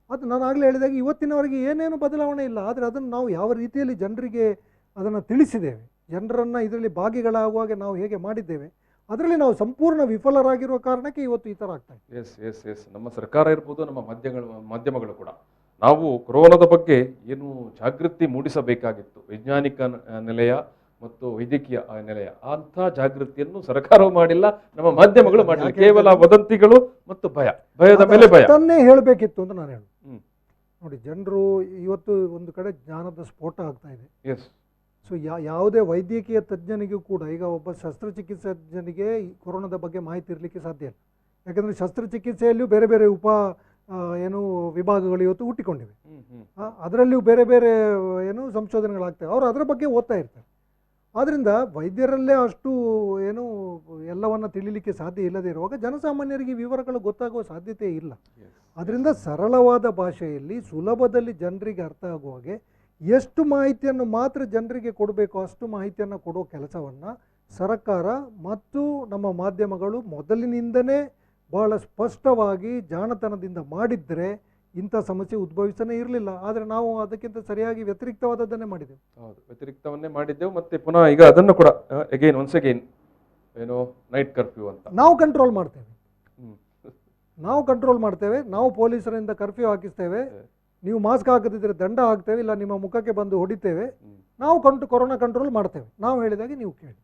ಅದು ನಾನು ಆಗಲೇ ಹೇಳಿದಾಗ ಇವತ್ತಿನವರೆಗೆ ಏನೇನು ಬದಲಾವಣೆ ಇಲ್ಲ. ಆದರೆ ಅದನ್ನು ನಾವು ಯಾವ ರೀತಿಯಲ್ಲಿ ಜನರಿಗೆ ಅದನ್ನು ತಿಳಿಸಿದ್ದೇವೆ, ಜನರನ್ನು ಇದರಲ್ಲಿ ಭಾಗಿಗಳಾಗುವಾಗ ನಾವು ಹೇಗೆ ಮಾಡಿದ್ದೇವೆ, ಅದರಲ್ಲಿ ನಾವು ಸಂಪೂರ್ಣ ವಿಫಲರಾಗಿರುವ ಕಾರಣಕ್ಕೆ ಇವತ್ತು ಈ ಥರ ಆಗ್ತಾ ಇದೆ. ನಮ್ಮ ಸರ್ಕಾರ ಇರ್ಬೋದು, ನಮ್ಮ ಮಾಧ್ಯಮಗಳು ಕೂಡ ನಾವು ಕೊರೋನಾದ ಬಗ್ಗೆ ಏನು ಜಾಗೃತಿ ಮೂಡಿಸಬೇಕಾಗಿತ್ತು, ವೈಜ್ಞಾನಿಕ ನೆಲೆಯ ಮತ್ತು ವೈದ್ಯಕೀಯ ನೆಲೆಯ ಅಂಥ ಜಾಗೃತಿಯನ್ನು ಸರ್ಕಾರವು ಮಾಡಿಲ್ಲ, ನಮ್ಮ ಮಾಧ್ಯಮಗಳು ಮಾಡಿಲ್ಲ. ಕೇವಲ ವದಂತಿಗಳು ಮತ್ತು ಭಯದ ಮೇಲೆ ಭಯ ಅದನ್ನೇ ಹೇಳಬೇಕಿತ್ತು ಅಂತ ನಾನು ಹೇಳು. ನೋಡಿ, ಜನರು ಇವತ್ತು ಒಂದು ಕಡೆ ಜ್ಞಾನದ ಸ್ಫೋಟ ಆಗ್ತಾ ಇದೆ. ಸೊ ಯಾವುದೇ ವೈದ್ಯಕೀಯ ತಜ್ಞನಿಗೂ ಕೂಡ, ಈಗ ಒಬ್ಬ ಶಸ್ತ್ರಚಿಕಿತ್ಸಕನಿಗೆ ಕೊರೋನಾದ ಬಗ್ಗೆ ಮಾಹಿತಿ ಇರಲಿಕ್ಕೆ ಸಾಧ್ಯ ಇಲ್ಲ. ಯಾಕಂದರೆ ಶಸ್ತ್ರಚಿಕಿತ್ಸೆಯಲ್ಲಿಯೂ ಬೇರೆ ಬೇರೆ ಏನು ವಿಭಾಗಗಳು ಇವತ್ತು ಹುಟ್ಟಿಕೊಂಡಿವೆ. ಅದರಲ್ಲಿಯೂ ಬೇರೆ ಬೇರೆ ಏನು ಸಂಶೋಧನೆಗಳಾಗ್ತವೆ. ಅವರು ಅದರ ಬಗ್ಗೆ ಓದ್ತಾ ಇರ್ತಾರೆ. ಆದ್ದರಿಂದ ವೈದ್ಯರಲ್ಲೇ ಅಷ್ಟು ಏನು ಎಲ್ಲವನ್ನು ತಿಳಿಲಿಕ್ಕೆ ಸಾಧ್ಯ ಇಲ್ಲದೆ ಇರುವಾಗ ಜನಸಾಮಾನ್ಯರಿಗೆ ವಿವರಗಳು ಗೊತ್ತಾಗುವ ಸಾಧ್ಯತೆ ಇಲ್ಲ. ಅದರಿಂದ ಸರಳವಾದ ಭಾಷೆಯಲ್ಲಿ ಸುಲಭದಲ್ಲಿ ಜನರಿಗೆ ಅರ್ಥ ಆಗುವ ಹಾಗೆ ಎಷ್ಟು ಮಾಹಿತಿಯನ್ನು ಮಾತ್ರ ಜನರಿಗೆ ಕೊಡಬೇಕು ಅಷ್ಟು ಮಾಹಿತಿಯನ್ನು ಕೊಡೋ ಕೆಲಸವನ್ನು ಸರ್ಕಾರ ಮತ್ತು ನಮ್ಮ ಮಾಧ್ಯಮಗಳು ಮೊದಲಿನಿಂದನೇ ಬಹಳ ಸ್ಪಷ್ಟವಾಗಿ ಜಾಣತನದಿಂದ ಮಾಡಿದರೆ ಇಂಥ ಸಮಸ್ಯೆ ಉದ್ಭವಿಸನೇ ಇರಲಿಲ್ಲ. ಆದರೆ ನಾವು ಅದಕ್ಕಿಂತ ಸರಿಯಾಗಿ ವ್ಯತಿರಿಕ್ತವಾದದ್ದನ್ನೇ ಮಾಡಿದೆವು. ಹೌದು, ವ್ಯತಿರಿಕ್ತವನ್ನೇ ಮಾಡಿದ್ದೆವು. ಮತ್ತೆ ಪುನಃ ಈಗ ಅದನ್ನು ಕೂಡ ಒನ್ಸ್ ಅಗೈನ್ ಏನು ನೈಟ್ ಕರ್ಫ್ಯೂ ಅಂತ ನಾವು ಕಂಟ್ರೋಲ್ ಮಾಡ್ತೇವೆ. ನಾವು ಪೊಲೀಸರಿಂದ ಕರ್ಫ್ಯೂ ಹಾಕಿಸ್ತೇವೆ. ನೀವು ಮಾಸ್ಕ್ ಹಾಕದಿದ್ದರೆ ದಂಡ ಹಾಕ್ತೇವೆ, ಇಲ್ಲ ನಿಮ್ಮ ಮುಖಕ್ಕೆ ಬಂದು ಹೊಡಿತೇವೆ. ನಾವು ಕೊರೋನಾ ಕಂಟ್ರೋಲ್ ಮಾಡ್ತೇವೆ. ನಾವು ಹೇಳಿದಾಗೆ ನೀವು ಕೇಳಿ.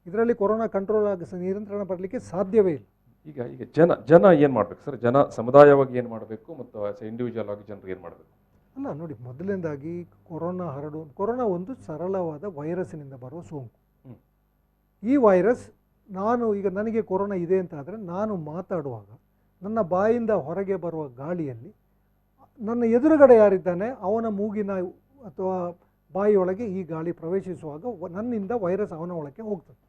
ಇದರಲ್ಲಿ ಕೊರೋನಾ ಕಂಟ್ರೋಲ್ ನಿಯಂತ್ರಣ ಬರಲಿಕ್ಕೆ ಸಾಧ್ಯವೇ ಇಲ್ಲ. ಈಗ ಜನ ಏನು ಮಾಡಬೇಕು ಸರ್? ಜನ ಸಮುದಾಯವಾಗಿ ಏನು ಮಾಡಬೇಕು ಮತ್ತು ಇಂಡಿವಿಜುವಲ್ ಆಗಿ ಜನರು ಏನು ಮಾಡಬೇಕು? ಅಲ್ಲ ನೋಡಿ, ಮೊದಲನೇದಾಗಿ ಕೊರೋನಾ ಒಂದು ಸರಳವಾದ ವೈರಸ್ಸಿನಿಂದ ಬರುವ ಸೋಂಕು. ಈ ವೈರಸ್ ನನಗೆ ಕೊರೋನಾ ಇದೆ ಅಂತ ಆದರೆ ನಾನು ಮಾತಾಡುವಾಗ ನನ್ನ ಬಾಯಿಂದ ಹೊರಗೆ ಬರುವ ಗಾಳಿಯಲ್ಲಿ ನನ್ನ ಎದುರುಗಡೆ ಯಾರಿದ್ದಾನೆ ಅವನ ಮೂಗಿನ ಅಥವಾ ಬಾಯಿಯೊಳಗೆ ಈ ಗಾಳಿ ಪ್ರವೇಶಿಸುವಾಗ ನನ್ನಿಂದ ವೈರಸ್ ಅವನ ಒಳಗೆ ಹೋಗ್ತದೆ.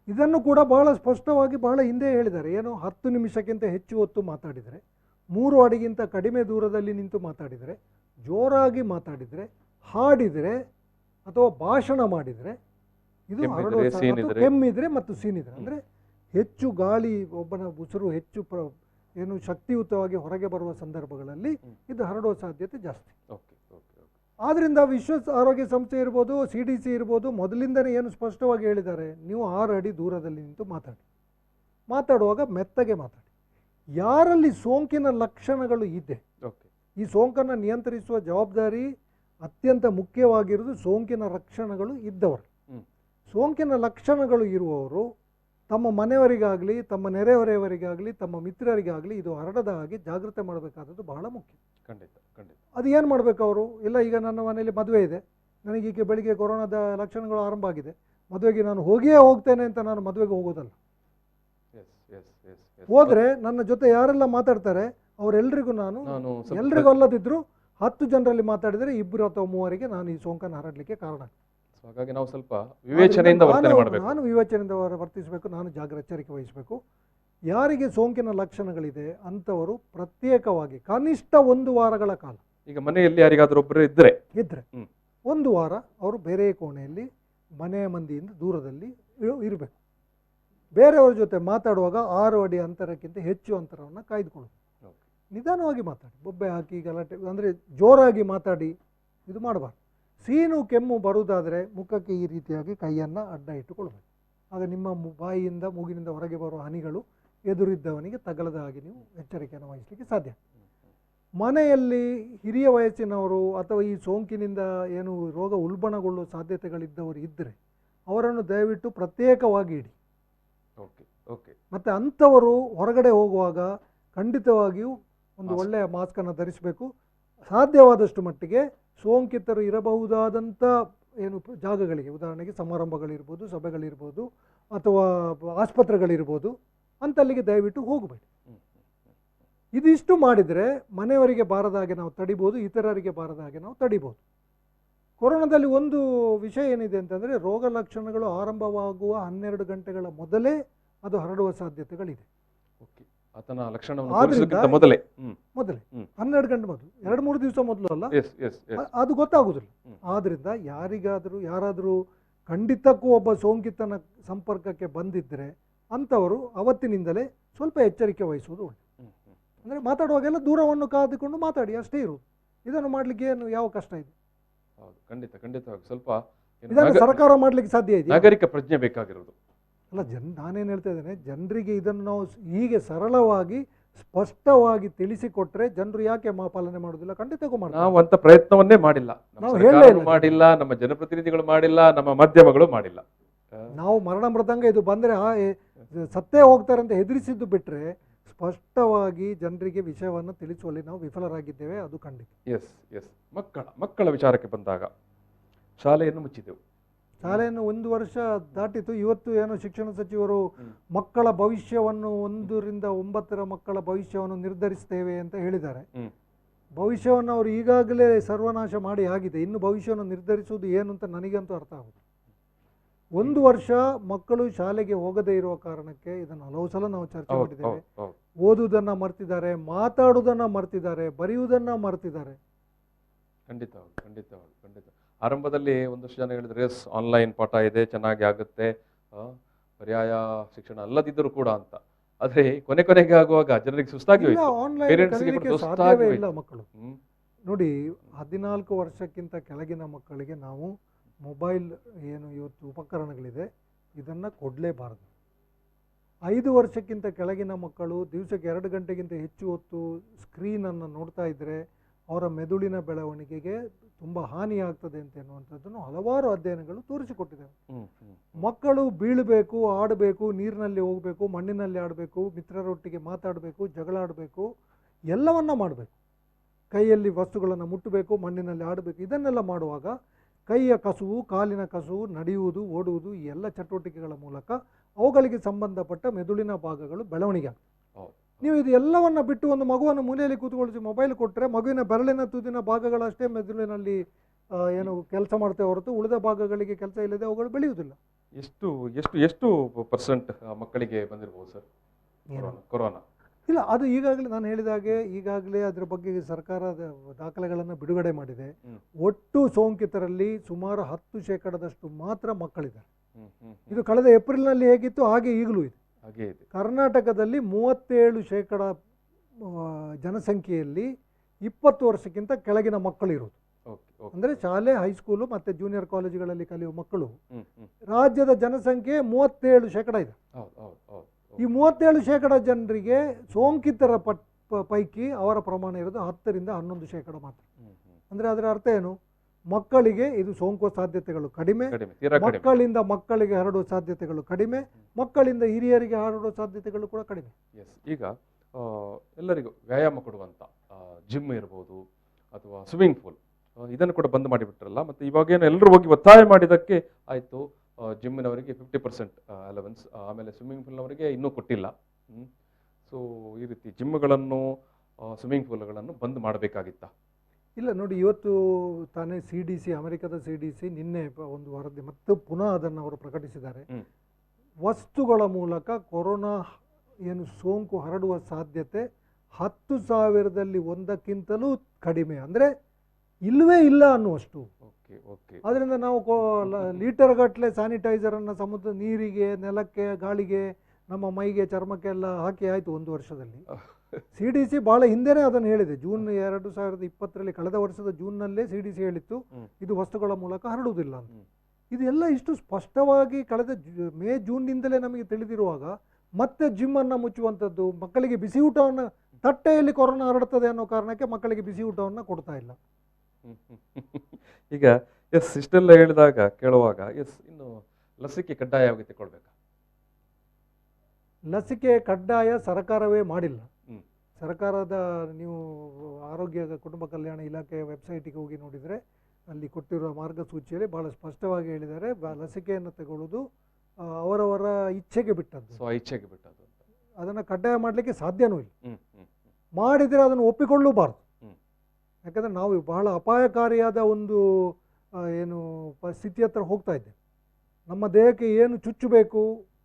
ಇದನ್ನು ಕೂಡ ಬಹಳ ಸ್ಪಷ್ಟವಾಗಿ ಬಹಳ ಹಿಂದೆ ಹೇಳಿದ್ದಾರೆ. ಏನು, 10 ನಿಮಿಷಕ್ಕಿಂತ ಹೆಚ್ಚು ಹೊತ್ತು ಮಾತಾಡಿದರೆ, 3 ಅಡಿಗಿಂತ ಕಡಿಮೆ ದೂರದಲ್ಲಿ ನಿಂತು ಮಾತಾಡಿದರೆ, ಜೋರಾಗಿ ಮಾತಾಡಿದರೆ, ಹಾಡಿದರೆ ಅಥವಾ ಭಾಷಣ ಮಾಡಿದರೆ ಇದು ಕೆಮ್ಮಿದ್ರೆ ಮತ್ತು ಸೀನಿದ್ರೆ, ಅಂದರೆ ಹೆಚ್ಚು ಗಾಳಿ ಒಬ್ಬನ ಉಸಿರು ಹೆಚ್ಚು ಏನು ಶಕ್ತಿಯುತವಾಗಿ ಹೊರಗೆ ಬರುವ ಸಂದರ್ಭಗಳಲ್ಲಿ ಇದು ಹರಡುವ ಸಾಧ್ಯತೆ ಜಾಸ್ತಿ. Okay okay okay. ಆದ್ದರಿಂದ ವಿಶ್ವ ಆರೋಗ್ಯ ಸಂಸ್ಥೆ ಇರ್ಬೋದು, CDC ಇರ್ಬೋದು, ಮೊದಲಿಂದನೇ ಏನು ಸ್ಪಷ್ಟವಾಗಿ ಹೇಳಿದ್ದಾರೆ, ನೀವು 6 ಅಡಿ ದೂರದಲ್ಲಿ ನಿಂತು ಮಾತಾಡುವಾಗ ಮೆತ್ತಗೆ ಮಾತಾಡಿ. ಯಾರಲ್ಲಿ ಸೋಂಕಿನ ಲಕ್ಷಣಗಳು ಇದೆ, ಓಕೆ. ಈ ಸೋಂಕನ್ನು ನಿಯಂತ್ರಿಸುವ ಜವಾಬ್ದಾರಿ ಅತ್ಯಂತ ಮುಖ್ಯವಾಗಿರುವುದು ಸೋಂಕಿನ ಲಕ್ಷಣಗಳು ಇದ್ದವರು. ಸೋಂಕಿನ ಲಕ್ಷಣಗಳು ಇರುವವರು ತಮ್ಮ ಮನೆಯವರಿಗಾಗಲಿ, ತಮ್ಮ ನೆರೆಹೊರೆಯವರಿಗಾಗಲಿ, ತಮ್ಮ ಮಿತ್ರರಿಗಾಗಲಿ ಇದು ಹರಡದ ಹಾಗೆ ಜಾಗೃತಿ ಮಾಡಬೇಕಾದದ್ದು ಬಹಳ ಮುಖ್ಯ. ಖಂಡಿತ ಖಂಡಿತ. ಅದು ಏನು ಮಾಡಬೇಕು ಅವರು? ಇಲ್ಲ, ಈಗ ನನ್ನ ಮನೆಯಲ್ಲಿ ಮದುವೆ ಇದೆ, ನನಗೀಗ ಬೆಳಿಗ್ಗೆ ಕೊರೋನಾದ ಲಕ್ಷಣಗಳು ಆರಂಭ ಆಗಿದೆ, ಮದುವೆಗೆ ನಾನು ಹೋಗಿಯೇ ಹೋಗ್ತೇನೆ ಅಂತ ನಾನು ಮದುವೆಗೆ ಹೋಗೋದಲ್ಲ. ಹೋದರೆ ನನ್ನ ಜೊತೆ ಯಾರೆಲ್ಲ ಮಾತಾಡ್ತಾರೆ ಅವರೆಲ್ಲರಿಗೂ ನಾನು ಎಲ್ರಿಗೂ ಅಲ್ಲದಿದ್ದರೂ 10 ಜನರಲ್ಲಿ ಮಾತಾಡಿದರೆ 2 ಅಥವಾ 3 ನಾನು ಈ ಸೋಂಕನ್ನು ಹರಡಲಿಕ್ಕೆ ಕಾರಣ. ಹಾಗಾಗಿ ನಾವು ಸ್ವಲ್ಪ ವಿವೇಚನೆಯಿಂದ ವರ್ತನೆ ಮಾಡಬೇಕು. ನಾನು ವಿವೇಚನೆಯಿಂದ ವರ್ತಿಸಬೇಕು, ನಾನು ಎಚ್ಚರಿಕೆ ವಹಿಸಬೇಕು. ಯಾರಿಗೆ ಸೋಂಕಿನ ಲಕ್ಷಣಗಳಿದೆ ಅಂಥವರು ಪ್ರತ್ಯೇಕವಾಗಿ ಕನಿಷ್ಠ 1 ವಾರಗಳ ಕಾಲ, ಈಗ ಮನೆಯಲ್ಲಿ ಯಾರಿಗಾದ್ರೂ ಒಬ್ಬರು ಇದ್ದರೆ 1 ವಾರ ಅವರು ಬೇರೆ ಕೋಣೆಯಲ್ಲಿ ಮನೆಯ ಮಂದಿಯಿಂದ ದೂರದಲ್ಲಿ ಇರಬೇಕು. ಬೇರೆಯವ್ರ ಜೊತೆ ಮಾತಾಡುವಾಗ 6 ಅಡಿ ಅಂತರಕ್ಕಿಂತ ಹೆಚ್ಚು ಅಂತರವನ್ನು ಕಾಯ್ದುಕೊಳ್ಳೋದು. ನಿಧಾನವಾಗಿ ಮಾತಾಡಿ, ಬೊಬ್ಬೆ ಹಾಕಿ ಗಲಾಟೆ ಅಂದರೆ ಜೋರಾಗಿ ಮಾತಾಡಿ ಇದು ಮಾಡಬಾರ್ದು. ಸೀನು ಕೆಮ್ಮು ಬರುವುದಾದರೆ ಮುಖಕ್ಕೆ ಈ ರೀತಿಯಾಗಿ ಕೈಯನ್ನು ಅಡ್ಡ ಇಟ್ಟುಕೊಳ್ಬೇಕು. ಆಗ ನಿಮ್ಮ ಬಾಯಿಯಿಂದ ಮೂಗಿನಿಂದ ಹೊರಗೆ ಬರುವ ಹನಿಗಳು ಎದುರಿದ್ದವನಿಗೆ ತಗಲದ ಹಾಗೆ ನೀವು ಎಚ್ಚರಿಕೆಯನ್ನು ವಹಿಸಲಿಕ್ಕೆ ಸಾಧ್ಯ. ಮನೆಯಲ್ಲಿ ಹಿರಿಯ ವಯಸ್ಸಿನವರು ಅಥವಾ ಈ ಸೋಂಕಿನಿಂದ ಏನು ರೋಗ ಉಲ್ಬಣಗೊಳ್ಳುವ ಸಾಧ್ಯತೆಗಳಿದ್ದವರು ಇದ್ದರೆ ಅವರನ್ನು ದಯವಿಟ್ಟು ಪ್ರತ್ಯೇಕವಾಗಿ ಇಡಿ. ಮತ್ತು ಅಂಥವರು ಹೊರಗಡೆ ಹೋಗುವಾಗ ಖಂಡಿತವಾಗಿಯೂ ಒಂದು ಒಳ್ಳೆಯ ಮಾಸ್ಕನ್ನು ಧರಿಸಬೇಕು. ಸಾಧ್ಯವಾದಷ್ಟು ಮಟ್ಟಿಗೆ ಸೋಂಕಿತರು ಇರಬಹುದಾದಂಥ ಏನು ಜಾಗಗಳಿಗೆ, ಉದಾಹರಣೆಗೆ ಸಮಾರಂಭಗಳಿರ್ಬೋದು, ಸಭೆಗಳಿರ್ಬೋದು, ಅಥವಾ ಆಸ್ಪತ್ರೆಗಳಿರ್ಬೋದು, ಅಂತಲ್ಲಿಗೆ ದಯವಿಟ್ಟು ಹೋಗಬೇಡಿ. ಇದಿಷ್ಟು ಮಾಡಿದರೆ ಮನೆಯವರಿಗೆ ಬಾರದ ಹಾಗೆ ನಾವು ತಡಿಬೋದು, ಇತರರಿಗೆ ಬಾರದ ಹಾಗೆ ನಾವು ತಡಿಬೋದು. ಕೊರೋನಾದಲ್ಲಿ ಒಂದು ವಿಷಯ ಏನಿದೆ ಅಂತಂದರೆ, ರೋಗ ಲಕ್ಷಣಗಳು ಆರಂಭವಾಗುವ 12 ಗಂಟೆಗಳ ಮೊದಲೇ ಅದು ಹರಡುವ ಸಾಧ್ಯತೆಗಳಿದೆ. ಆತನ ಲಕ್ಷಣವನ್ನು ಮೊದಲೇ 12 ಗಂಟೆ ಮೊದಲು, 2-3 ದಿವಸ ಮೊದಲು ಅಲ್ಲ, ಅದು ಗೊತ್ತಾಗುವುದಿಲ್ಲ. ಆದ್ದರಿಂದ ಯಾರಾದರೂ ಖಂಡಿತಕ್ಕೂ ಒಬ್ಬ ಸೋಂಕಿತನ ಸಂಪರ್ಕಕ್ಕೆ ಬಂದಿದ್ದರೆ ಅಂಥವರು ಅವತ್ತಿನಿಂದಲೇ ಸ್ವಲ್ಪ ಎಚ್ಚರಿಕೆ ವಹಿಸುವುದು ಒಳ್ಳೆ. ಅಂದರೆ ಮಾತಾಡುವಾಗೆಲ್ಲ ದೂರವನ್ನು ಕಾದುಕೊಂಡು ಮಾತಾಡಿ, ಅಷ್ಟೇ ಇರುವುದು. ಇದನ್ನು ಮಾಡಲಿಕ್ಕೆ ಏನು ಯಾವ ಕಷ್ಟ ಇದೆ? ಖಂಡಿತ ಖಂಡಿತವಾಗಿ ಸ್ವಲ್ಪ ಇದನ್ನು ಸರ್ಕಾರ ಮಾಡಲಿಕ್ಕೆ ಸಾಧ್ಯ ಇದೆ. ನಾಗರಿಕ ಪ್ರಜ್ಞೆ ಬೇಕಾಗಿರೋದು ಅಲ್ಲ, ನಾನೇನು ಹೇಳ್ತಾ ಇದ್ದೇನೆ, ಜನರಿಗೆ ಇದನ್ನು ನಾವು ಹೀಗೆ ಸರಳವಾಗಿ ಸ್ಪಷ್ಟವಾಗಿ ತಿಳಿಸಿಕೊಟ್ರೆ ಜನರು ಯಾಕೆ ಪಾಲನೆ ಮಾಡೋದಿಲ್ಲ? ಖಂಡಿತಕ್ಕೂ ಮಾಡ್ತಾರೆ. ನಾವು ಅಂತ ಪ್ರಯತ್ನವನ್ನೇ ಮಾಡಿಲ್ಲ, ಮಾಡಿಲ್ಲ, ನಮ್ಮ ಜನಪ್ರತಿನಿಧಿಗಳು ಮಾಡಿಲ್ಲ, ನಮ್ಮ ಮಾಧ್ಯಮಗಳು ಮಾಡಿಲ್ಲ. ನಾವು ಮರಣ ಮೃದಂಗ ಇದು ಬಂದರೆ ಸತ್ತೇ ಹೋಗ್ತಾರೆ ಅಂತ ಹೆದರಿಸಿದ್ದು ಬಿಟ್ಟರೆ ಸ್ಪಷ್ಟವಾಗಿ ಜನರಿಗೆ ವಿಷಯವನ್ನು ತಿಳಿಸುವಲ್ಲಿ ನಾವು ವಿಫಲರಾಗಿದ್ದೇವೆ, ಅದು ಖಂಡಿತ. ಮಕ್ಕಳ ವಿಚಾರಕ್ಕೆ ಬಂದಾಗ ಶಾಲೆಯನ್ನು ಮುಚ್ಚಿದೆವು. ಶಾಲೆಯನ್ನು 1 ವರ್ಷ ದಾಟಿತು. ಇವತ್ತು ಏನೋ ಶಿಕ್ಷಣ ಸಚಿವರು ಮಕ್ಕಳ ಭವಿಷ್ಯವನ್ನು 1 ರಿಂದ 9 ಮಕ್ಕಳ ಭವಿಷ್ಯವನ್ನು ನಿರ್ಧರಿಸ್ತೇವೆ ಅಂತ ಹೇಳಿದ್ದಾರೆ. ಭವಿಷ್ಯವನ್ನು ಅವರು ಈಗಾಗಲೇ ಸರ್ವನಾಶ ಮಾಡಿ ಆಗಿದೆ, ಇನ್ನು ಭವಿಷ್ಯವನ್ನು ನಿರ್ಧರಿಸುವುದು ಏನು ಅಂತ ನನಗಂತೂ ಅರ್ಥ ಆಗುವುದು. 1 ವರ್ಷ ಮಕ್ಕಳು ಶಾಲೆಗೆ ಹೋಗದೇ ಇರುವ ಕಾರಣಕ್ಕೆ ಇದನ್ನು ಹಲವು ಸಲ ನಾವು ಚರ್ಚೆ ಮಾಡಿದ್ದೇವೆ. ಓದುವುದನ್ನು ಮರ್ತಿದ್ದಾರೆ, ಮಾತಾಡುವುದನ್ನು ಮರ್ತಿದ್ದಾರೆ, ಬರೆಯುವುದನ್ನು ಮರ್ತಿದ್ದಾರೆ. ಖಂಡಿತ ಖಂಡಿತ ಖಂಡಿತ. ಆರಂಭದಲ್ಲಿ ಒಂದಷ್ಟು ಜನ ಹೇಳಿದ್ರೆ ಆನ್ಲೈನ್ ಪಾಠ ಇದೆ, ಚೆನ್ನಾಗಿ ಆಗುತ್ತೆ, ಪರ್ಯಾಯ ಶಿಕ್ಷಣ ಅಲ್ಲದಿದ್ದರೂ ಕೂಡ ಅಂತ. ಆದರೆ ಕೊನೆಗೆ ಆಗುವಾಗ ಜನರಿಗೆ ಸುಸ್ತಾಗಿ ಇಲ್ಲ. ಮಕ್ಕಳು ನೋಡಿ, 14 ವರ್ಷಕ್ಕಿಂತ ಕೆಳಗಿನ ಮಕ್ಕಳಿಗೆ ನಾವು ಮೊಬೈಲ್ ಏನು ಇವತ್ತು ಉಪಕರಣಗಳಿದೆ ಇದನ್ನು ಕೊಡಲೇಬಾರದು. 5 ವರ್ಷಕ್ಕಿಂತ ಕೆಳಗಿನ ಮಕ್ಕಳು ದಿವಸಕ್ಕೆ 2 ಗಂಟೆಗಿಂತ ಹೆಚ್ಚು ಹೊತ್ತು ಸ್ಕ್ರೀನನ್ನು ನೋಡ್ತಾ ಇದ್ದರೆ ಅವರ ಮೆದುಳಿನ ಬೆಳವಣಿಗೆಗೆ ತುಂಬ ಹಾನಿಯಾಗ್ತದೆ ಅಂತ ಎನ್ನುವಂಥದ್ದನ್ನು ಹಲವಾರು ಅಧ್ಯಯನಗಳು ತೋರಿಸಿಕೊಟ್ಟಿದ್ದಾವೆ. ಮಕ್ಕಳು ಬೀಳಬೇಕು, ಆಡಬೇಕು, ನೀರಿನಲ್ಲಿ ಹೋಗಬೇಕು, ಮಣ್ಣಿನಲ್ಲಿ ಆಡಬೇಕು, ಮಿತ್ರರೊಟ್ಟಿಗೆ ಮಾತಾಡಬೇಕು, ಜಗಳ ಆಡಬೇಕು, ಎಲ್ಲವನ್ನ ಮಾಡಬೇಕು. ಕೈಯಲ್ಲಿ ವಸ್ತುಗಳನ್ನು ಮುಟ್ಟಬೇಕು, ಮಣ್ಣಿನಲ್ಲಿ ಆಡಬೇಕು. ಇದನ್ನೆಲ್ಲ ಮಾಡುವಾಗ ಕೈಯ ಕಸುವು, ಕಾಲಿನ ಕಸುವು, ನಡೆಯುವುದು, ಓಡುವುದು, ಈ ಎಲ್ಲ ಚಟುವಟಿಕೆಗಳ ಮೂಲಕ ಅವುಗಳಿಗೆ ಸಂಬಂಧಪಟ್ಟ ಮೆದುಳಿನ ಭಾಗಗಳು ಬೆಳವಣಿಗೆ ಆಗ್ತದೆ. ನೀವು ಇದು ಎಲ್ಲವನ್ನು ಬಿಟ್ಟು ಒಂದು ಮಗುವನ್ನು ಮೂಲೆಯಲ್ಲಿ ಕೂತ್ಕೊಳಿಸಿ ಮೊಬೈಲ್ ಕೊಟ್ಟರೆ ಮಗುವಿನ ಬೆರಳಿನ ತುದಿನ ಭಾಗಗಳಷ್ಟೇ ಮೆದುಳಿನಲ್ಲಿ ಏನು ಕೆಲಸ ಮಾಡ್ತೇವೆ ಹೊರತು ಉಳಿದ ಭಾಗಗಳಿಗೆ ಕೆಲಸ ಇಲ್ಲದೆ ಅವುಗಳು ಬೆಳೆಯುವುದಿಲ್ಲ. ಎಷ್ಟು ಪರ್ಸೆಂಟ್ ಮಕ್ಕಳಿಗೆ ಬಂದಿರಬಹುದು ಸರ್ ಕೊರೋನಾ? ಇಲ್ಲ, ಅದು ಈಗಾಗಲೇ ನಾನು ಹೇಳಿದ ಹಾಗೆ ಈಗಾಗಲೇ ಅದರ ಬಗ್ಗೆ ಸರ್ಕಾರದ ದಾಖಲೆಗಳನ್ನು ಬಿಡುಗಡೆ ಮಾಡಿದೆ. ಒಟ್ಟು ಸೋಂಕಿತರಲ್ಲಿ ಸುಮಾರು 10% ಮಾತ್ರ ಮಕ್ಕಳಿದ್ದಾರೆ. ಇದು ಕಳೆದ ಏಪ್ರಿಲ್ನಲ್ಲಿ ಹೇಗಿತ್ತು ಹಾಗೆ ಈಗಲೂ ಇದೆ. ಕರ್ನಾಟಕದಲ್ಲಿ 37% ಜನಸಂಖ್ಯೆಯಲ್ಲಿ 20 ವರ್ಷಕ್ಕಿಂತ ಕೆಳಗಿನ ಮಕ್ಕಳು ಇರೋದು. ಅಂದರೆ ಶಾಲೆ, ಹೈಸ್ಕೂಲು ಮತ್ತು ಜೂನಿಯರ್ ಕಾಲೇಜುಗಳಲ್ಲಿ ಕಲಿಯುವ ಮಕ್ಕಳು ರಾಜ್ಯದ ಜನಸಂಖ್ಯೆ 37% ಇದೆ. ಈ 37% ಜನರಿಗೆ ಸೋಂಕಿತರ ಪೈಕಿ ಅವರ ಪ್ರಮಾಣ ಇರೋದು 10 ರಿಂದ 11% ಮಾತ್ರ. ಅಂದರೆ ಅದರ ಅರ್ಥ ಏನು? ಮಕ್ಕಳಿಗೆ ಇದು ಸೋಂಕುವ ಸಾಧ್ಯತೆಗಳು ಕಡಿಮೆ, ಮಕ್ಕಳಿಂದ ಮಕ್ಕಳಿಗೆ ಹರಡುವ ಸಾಧ್ಯತೆಗಳು ಕಡಿಮೆ, ಮಕ್ಕಳಿಂದ ಹಿರಿಯರಿಗೆ ಹರಡುವ ಸಾಧ್ಯತೆಗಳು ಕೂಡ ಕಡಿಮೆ. ಈಗ ಎಲ್ಲರಿಗೂ ವ್ಯಾಯಾಮ ಕೊಡುವಂಥ ಜಿಮ್ ಇರ್ಬೋದು ಅಥವಾ ಸ್ವಿಮ್ಮಿಂಗ್ ಪೂಲ್, ಇದನ್ನು ಕೂಡ ಬಂದ್ ಮಾಡಿಬಿಟ್ರಲ್ಲ. ಮತ್ತು ಇವಾಗೇನು ಎಲ್ಲರೂ ಹೋಗಿ ಒತ್ತಾಯ ಮಾಡಿದ್ದಕ್ಕೆ ಆಯಿತು, ಜಿಮ್ಮಿನವರಿಗೆ 50% ಅಲವೆನ್ಸ್, ಆಮೇಲೆ ಸ್ವಿಮ್ಮಿಂಗ್ ಪೂಲ್ನವರಿಗೆ ಇನ್ನೂ ಕೊಟ್ಟಿಲ್ಲ. ಸೊ ಈ ರೀತಿ ಜಿಮ್ಗಳನ್ನು, ಸ್ವಿಮ್ಮಿಂಗ್ ಪೂಲ್ಗಳನ್ನು ಬಂದ್ ಮಾಡಬೇಕಾಗಿತ್ತ? ಇಲ್ಲ ನೋಡಿ, ಇವತ್ತು ತಾನೇ CDC, ಅಮೆರಿಕದ CDC ನಿನ್ನೆ ಒಂದು ವರದಿ ಮತ್ತು ಪುನಃ ಅದನ್ನು ಅವರು ಪ್ರಕಟಿಸಿದ್ದಾರೆ. ವಸ್ತುಗಳ ಮೂಲಕ ಕೊರೋನಾ ಏನು ಸೋಂಕು ಹರಡುವ ಸಾಧ್ಯತೆ 10,000ರಲ್ಲಿ 1ಕ್ಕಿಂತಲೂ ಕಡಿಮೆ, ಅಂದರೆ ಇಲ್ಲವೇ ಇಲ್ಲ ಅನ್ನುವಷ್ಟು. ಅದರಿಂದ ನಾವು ಲೀಟರ್ ಗಟ್ಟಲೆ ಸ್ಯಾನಿಟೈಸರನ್ನು ಸಮುದ್ರ ನೀರಿಗೆ, ನೆಲಕ್ಕೆ, ಗಾಳಿಗೆ, ನಮ್ಮ ಮೈಗೆ, ಚರ್ಮಕ್ಕೆ ಎಲ್ಲ ಹಾಕಿ ಆಯಿತು 1 ವರ್ಷದಲ್ಲಿ. CDC ಭಾಳ ಹಿಂದೆನೇ ಅದನ್ನು ಹೇಳಿದೆ. ಜೂನ್ 2020ರಲ್ಲಿ, ಕಳೆದ ವರ್ಷದ ಜೂನ್ನಲ್ಲೇ CDC ಹೇಳಿತ್ತು ಇದು ವಸ್ತುಗಳ ಮೂಲಕ ಹರಡುವುದಿಲ್ಲ ಅಂತ. ಇದೆಲ್ಲ ಇಷ್ಟು ಸ್ಪಷ್ಟವಾಗಿ ಕಳೆದ ಮೇ ಜೂನ್ನಿಂದಲೇ ನಮಗೆ ತಿಳಿದಿರುವಾಗ ಮತ್ತೆ ಜಿಮ್ಮನ್ನು ಮುಚ್ಚುವಂಥದ್ದು, ಮಕ್ಕಳಿಗೆ ಬಿಸಿ ಊಟವನ್ನು, ತಟ್ಟೆಯಲ್ಲಿ ಕೊರೋನಾ ಹರಡುತ್ತದೆ ಅನ್ನೋ ಕಾರಣಕ್ಕೆ ಮಕ್ಕಳಿಗೆ ಬಿಸಿ ಊಟವನ್ನು ಕೊಡ್ತಾ ಇಲ್ಲ. ಈಗ ಇಷ್ಟೆಲ್ಲ ಹೇಳಿದಾಗ ಕೇಳುವಾಗ ಇನ್ನು ಲಸಿಕೆ ಕಡ್ಡಾಯವಾಗಿ ತಗೊಳ್ಬೇಕಾ? ಲಸಿಕೆ ಕಡ್ಡಾಯ ಸರ್ಕಾರವೇ ಮಾಡಿಲ್ಲ. ಸರ್ಕಾರದ ನೀವು ಆರೋಗ್ಯ ಕುಟುಂಬ ಕಲ್ಯಾಣ ಇಲಾಖೆಯ ವೆಬ್ಸೈಟಿಗೆ ಹೋಗಿ ನೋಡಿದರೆ ಅಲ್ಲಿ ಕೊಟ್ಟಿರುವ ಮಾರ್ಗಸೂಚಿಯಲ್ಲಿ ಭಾಳ ಸ್ಪಷ್ಟವಾಗಿ ಹೇಳಿದ್ದಾರೆ, ಲಸಿಕೆಯನ್ನು ತಗೊಳ್ಳೋದು ಅವರವರ ಇಚ್ಛೆಗೆ ಬಿಟ್ಟದ್ದು. ಅದನ್ನು ಕಡ್ಡಾಯ ಮಾಡಲಿಕ್ಕೆ ಸಾಧ್ಯನೂ ಇಲ್ಲ. ಮಾಡಿದರೆ ಅದನ್ನು ಒಪ್ಪಿಕೊಳ್ಳಬಾರ್ದು. ಯಾಕಂದರೆ ನಾವು ಬಹಳ ಅಪಾಯಕಾರಿಯಾದ ಒಂದು ಏನು ಪರಿಸ್ಥಿತಿ ಹತ್ರ ಹೋಗ್ತಾ ಇದ್ದೇವೆ. ನಮ್ಮ ದೇಹಕ್ಕೆ ಏನು ಚುಚ್ಚಬೇಕು,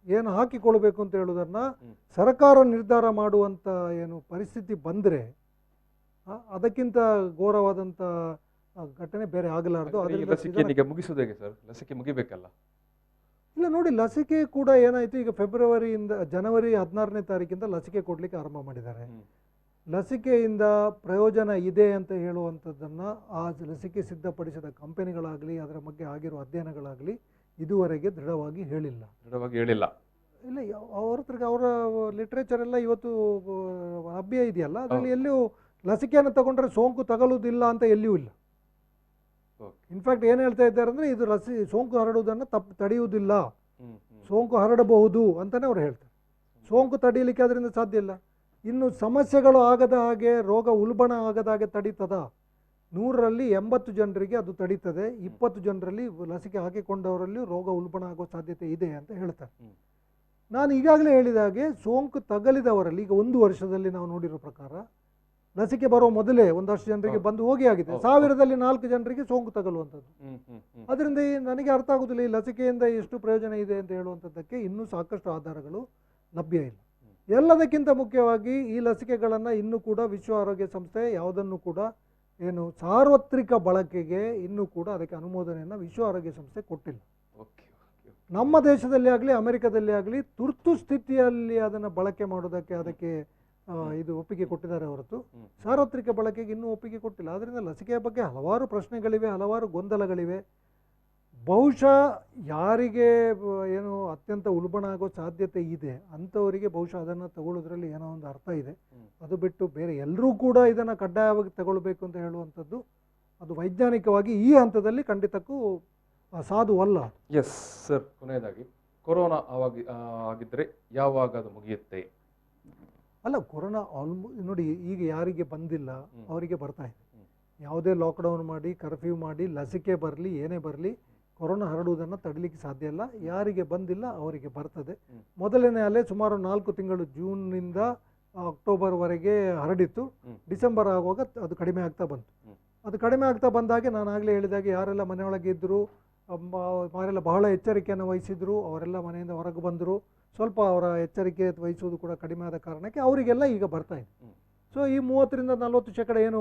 ಏನು ಹಾಕಿಕೊಳ್ಬೇಕು ಅಂತ ಹೇಳೋದನ್ನು ಸರ್ಕಾರ ನಿರ್ಧಾರ ಮಾಡುವಂಥ ಏನು ಪರಿಸ್ಥಿತಿ ಬಂದರೆ ಅದಕ್ಕಿಂತ ಘೋರವಾದಂಥ ಘಟನೆ ಬೇರೆ ಆಗಲಾರದು. ಲಸಿಕೆ ಮುಗಿಸೋದು ಹೇಗೆ ಸರ್? ಲಸಿಕೆ ಮುಗಿಬೇಕಲ್ಲ? ಇಲ್ಲ ನೋಡಿ, ಲಸಿಕೆ ಕೂಡ ಏನಾಯಿತು, ಈಗ ಜನವರಿ 16ನೇ ತಾರೀಕಿಂದ ಲಸಿಕೆ ಕೊಡಲಿಕ್ಕೆ ಆರಂಭ ಮಾಡಿದ್ದಾರೆ. ಲಸಿಕೆಯಿಂದ ಪ್ರಯೋಜನ ಇದೆ ಅಂತ ಹೇಳುವಂಥದ್ದನ್ನು ಆ ಲಸಿಕೆ ಸಿದ್ಧಪಡಿಸಿದ ಕಂಪನಿಗಳಾಗಲಿ, ಅದರ ಬಗ್ಗೆ ಆಗಿರುವ ಅಧ್ಯಯನಗಳಾಗಲಿ ಇದುವರೆಗೆ ದೃಢವಾಗಿ ಹೇಳಿಲ್ಲ. ಇಲ್ಲ, ಅವ್ರ ಹತ್ರ ಅವರ ಲಿಟ್ರೇಚರ್ ಎಲ್ಲ ಇವತ್ತು ಲಭ್ಯ ಇದೆಯಲ್ಲ, ಅದರಲ್ಲಿ ಎಲ್ಲಿಯೂ ಲಸಿಕೆಯನ್ನು ತಗೊಂಡ್ರೆ ಸೋಂಕು ತಗಲುವುದಿಲ್ಲ ಅಂತ ಎಲ್ಲಿಯೂ ಇಲ್ಲ. ಇನ್ಫ್ಯಾಕ್ಟ್ ಏನು ಹೇಳ್ತಾ ಇದ್ದಾರೆ ಅಂದರೆ ಇದು ಸೋಂಕು ಹರಡುವುದನ್ನು ತಡೆಯುವುದಿಲ್ಲ, ಸೋಂಕು ಹರಡಬಹುದು ಅಂತಲೇ ಅವ್ರು ಹೇಳ್ತಾರೆ. ಸೋಂಕು ತಡೆಯಲಿಕ್ಕೆ ಅದರಿಂದ ಸಾಧ್ಯ ಇಲ್ಲ. ಇನ್ನು ಸಮಸ್ಯೆಗಳು ಆಗದ ಹಾಗೆ, ರೋಗ ಉಲ್ಬಣ ಆಗದ ಹಾಗೆ ತಡೀತದ? 100ರಲ್ಲಿ 80 ಜನರಿಗೆ ಅದು ತಡೀತದೆ, 20 ಜನರಲ್ಲಿ ಲಸಿಕೆ ಹಾಕಿಕೊಂಡವರಲ್ಲಿ ರೋಗ ಉಲ್ಬಣ ಆಗೋ ಸಾಧ್ಯತೆ ಇದೆ ಅಂತ ಹೇಳ್ತಾರೆ. ನಾನು ಈಗಾಗಲೇ ಹೇಳಿದ ಹಾಗೆ ಸೋಂಕು ತಗಲಿದವರಲ್ಲಿ ಈಗ 1 ವರ್ಷದಲ್ಲಿ ನಾವು ನೋಡಿರೋ ಪ್ರಕಾರ ಲಸಿಕೆ ಬರೋ ಮೊದಲೇ ಒಂದಷ್ಟು ಜನರಿಗೆ ಬಂದು ಹೋಗಿ ಆಗಿದೆ. 1000ರಲ್ಲಿ 4 ಜನರಿಗೆ ಸೋಂಕು ತಗಲುವಂಥದ್ದು. ಅದರಿಂದ ನನಗೆ ಅರ್ಥ ಆಗೋದಿಲ್ಲ ಈ ಲಸಿಕೆಯಿಂದ ಎಷ್ಟು ಪ್ರಯೋಜನ ಇದೆ ಅಂತ ಹೇಳುವಂಥದ್ದಕ್ಕೆ ಇನ್ನೂ ಸಾಕಷ್ಟು ಆಧಾರಗಳು ಲಭ್ಯ ಇಲ್ಲ. ಎಲ್ಲದಕ್ಕಿಂತ ಮುಖ್ಯವಾಗಿ ಈ ಲಸಿಕೆಗಳನ್ನು ಇನ್ನೂ ಕೂಡ ವಿಶ್ವ ಆರೋಗ್ಯ ಸಂಸ್ಥೆ ಯಾವುದನ್ನು ಕೂಡ ಏನು ಸಾರ್ವತ್ರಿಕ ಬಳಕೆಗೆ ಇನ್ನೂ ಕೂಡ ಅದಕ್ಕೆ ಅನುಮೋದನೆಯನ್ನು ವಿಶ್ವ ಆರೋಗ್ಯ ಸಂಸ್ಥೆ ಕೊಟ್ಟಿಲ್ಲ. ನಮ್ಮ ದೇಶದಲ್ಲಿ ಆಗಲಿ, ಅಮೆರಿಕದಲ್ಲಿ ಆಗಲಿ ತುರ್ತು ಸ್ಥಿತಿಯಲ್ಲಿ ಅದನ್ನು ಬಳಕೆ ಮಾಡೋದಕ್ಕೆ ಅದಕ್ಕೆ ಇದು ಒಪ್ಪಿಗೆ ಕೊಟ್ಟಿದ್ದಾರೆ ಹೊರತು ಸಾರ್ವತ್ರಿಕ ಬಳಕೆಗೆ ಇನ್ನೂ ಒಪ್ಪಿಗೆ ಕೊಟ್ಟಿಲ್ಲ. ಆದ್ದರಿಂದ ಲಸಿಕೆಯ ಬಗ್ಗೆ ಹಲವಾರು ಪ್ರಶ್ನೆಗಳಿವೆ, ಹಲವಾರು ಗೊಂದಲಗಳಿವೆ. ಬಹುಶಃ ಯಾರಿಗೆ ಏನು ಅತ್ಯಂತ ಉಲ್ಬಣ ಆಗೋ ಸಾಧ್ಯತೆ ಇದೆ ಅಂಥವರಿಗೆ ಬಹುಶಃ ಅದನ್ನು ತಗೊಳ್ಳೋದ್ರಲ್ಲಿ ಏನೋ ಒಂದು ಅರ್ಥ ಇದೆ. ಅದು ಬಿಟ್ಟು ಬೇರೆ ಎಲ್ಲರೂ ಕೂಡ ಇದನ್ನು ಕಡ್ಡಾಯವಾಗಿ ತಗೊಳ್ಬೇಕು ಅಂತ ಹೇಳುವಂಥದ್ದು ಅದು ವೈಜ್ಞಾನಿಕವಾಗಿ ಈ ಹಂತದಲ್ಲಿ ಖಂಡಿತಕ್ಕೂ ಸಾಧುವಲ್ಲ. ಎಸ್ ಸರ್, ಕೊನೆಯದಾಗಿ ಕೊರೋನಾ ಆಗಿದ್ದರೆ ಯಾವಾಗ ಅದು ಮುಗಿಯುತ್ತೆ? ಅಲ್ಲ, ಕೊರೋನಾ ನೋಡಿ, ಈಗ ಯಾರಿಗೆ ಬಂದಿಲ್ಲ ಅವರಿಗೆ ಬರ್ತಾ ಇದೆ. ಯಾವುದೇ ಲಾಕ್ಡೌನ್ ಮಾಡಿ, ಕರ್ಫ್ಯೂ ಮಾಡಿ, ಲಸಿಕೆ ಬರಲಿ, ಏನೇ ಬರಲಿ, ಕೊರೋನಾ ಹರಡುವುದನ್ನು ತಡಲಿಕ್ಕೆ ಸಾಧ್ಯ ಇಲ್ಲ. ಯಾರಿಗೆ ಬಂದಿಲ್ಲ ಅವರಿಗೆ ಬರ್ತದೆ. ಮೊದಲನೇ ಅಲೆ ಸುಮಾರು 4 ತಿಂಗಳು, ಜೂನ್ನಿಂದ ಅಕ್ಟೋಬರ್ವರೆಗೆ ಹರಡಿತ್ತು. ಡಿಸೆಂಬರ್ ಆಗುವಾಗ ಅದು ಕಡಿಮೆ ಆಗ್ತಾ ಬಂತು. ಅದು ಕಡಿಮೆ ಆಗ್ತಾ ಬಂದಾಗೆ ನಾನು ಆಗಲೇ ಹೇಳಿದಾಗೆ ಯಾರೆಲ್ಲ ಮನೆಯೊಳಗೆ ಇದ್ದರು, ಯಾರೆಲ್ಲ ಬಹಳ ಎಚ್ಚರಿಕೆಯನ್ನು ವಹಿಸಿದ್ರು ಅವರೆಲ್ಲ ಮನೆಯಿಂದ ಹೊರಗೆ ಬಂದರು. ಸ್ವಲ್ಪ ಅವರ ಎಚ್ಚರಿಕೆ ವಹಿಸುವುದು ಕೂಡ ಕಡಿಮೆ ಆದ ಕಾರಣಕ್ಕೆ ಅವರಿಗೆಲ್ಲ ಈಗ ಬರ್ತಾ ಇದೆ. ಸೊ ಈ 30ರಿಂದ 40% ಏನು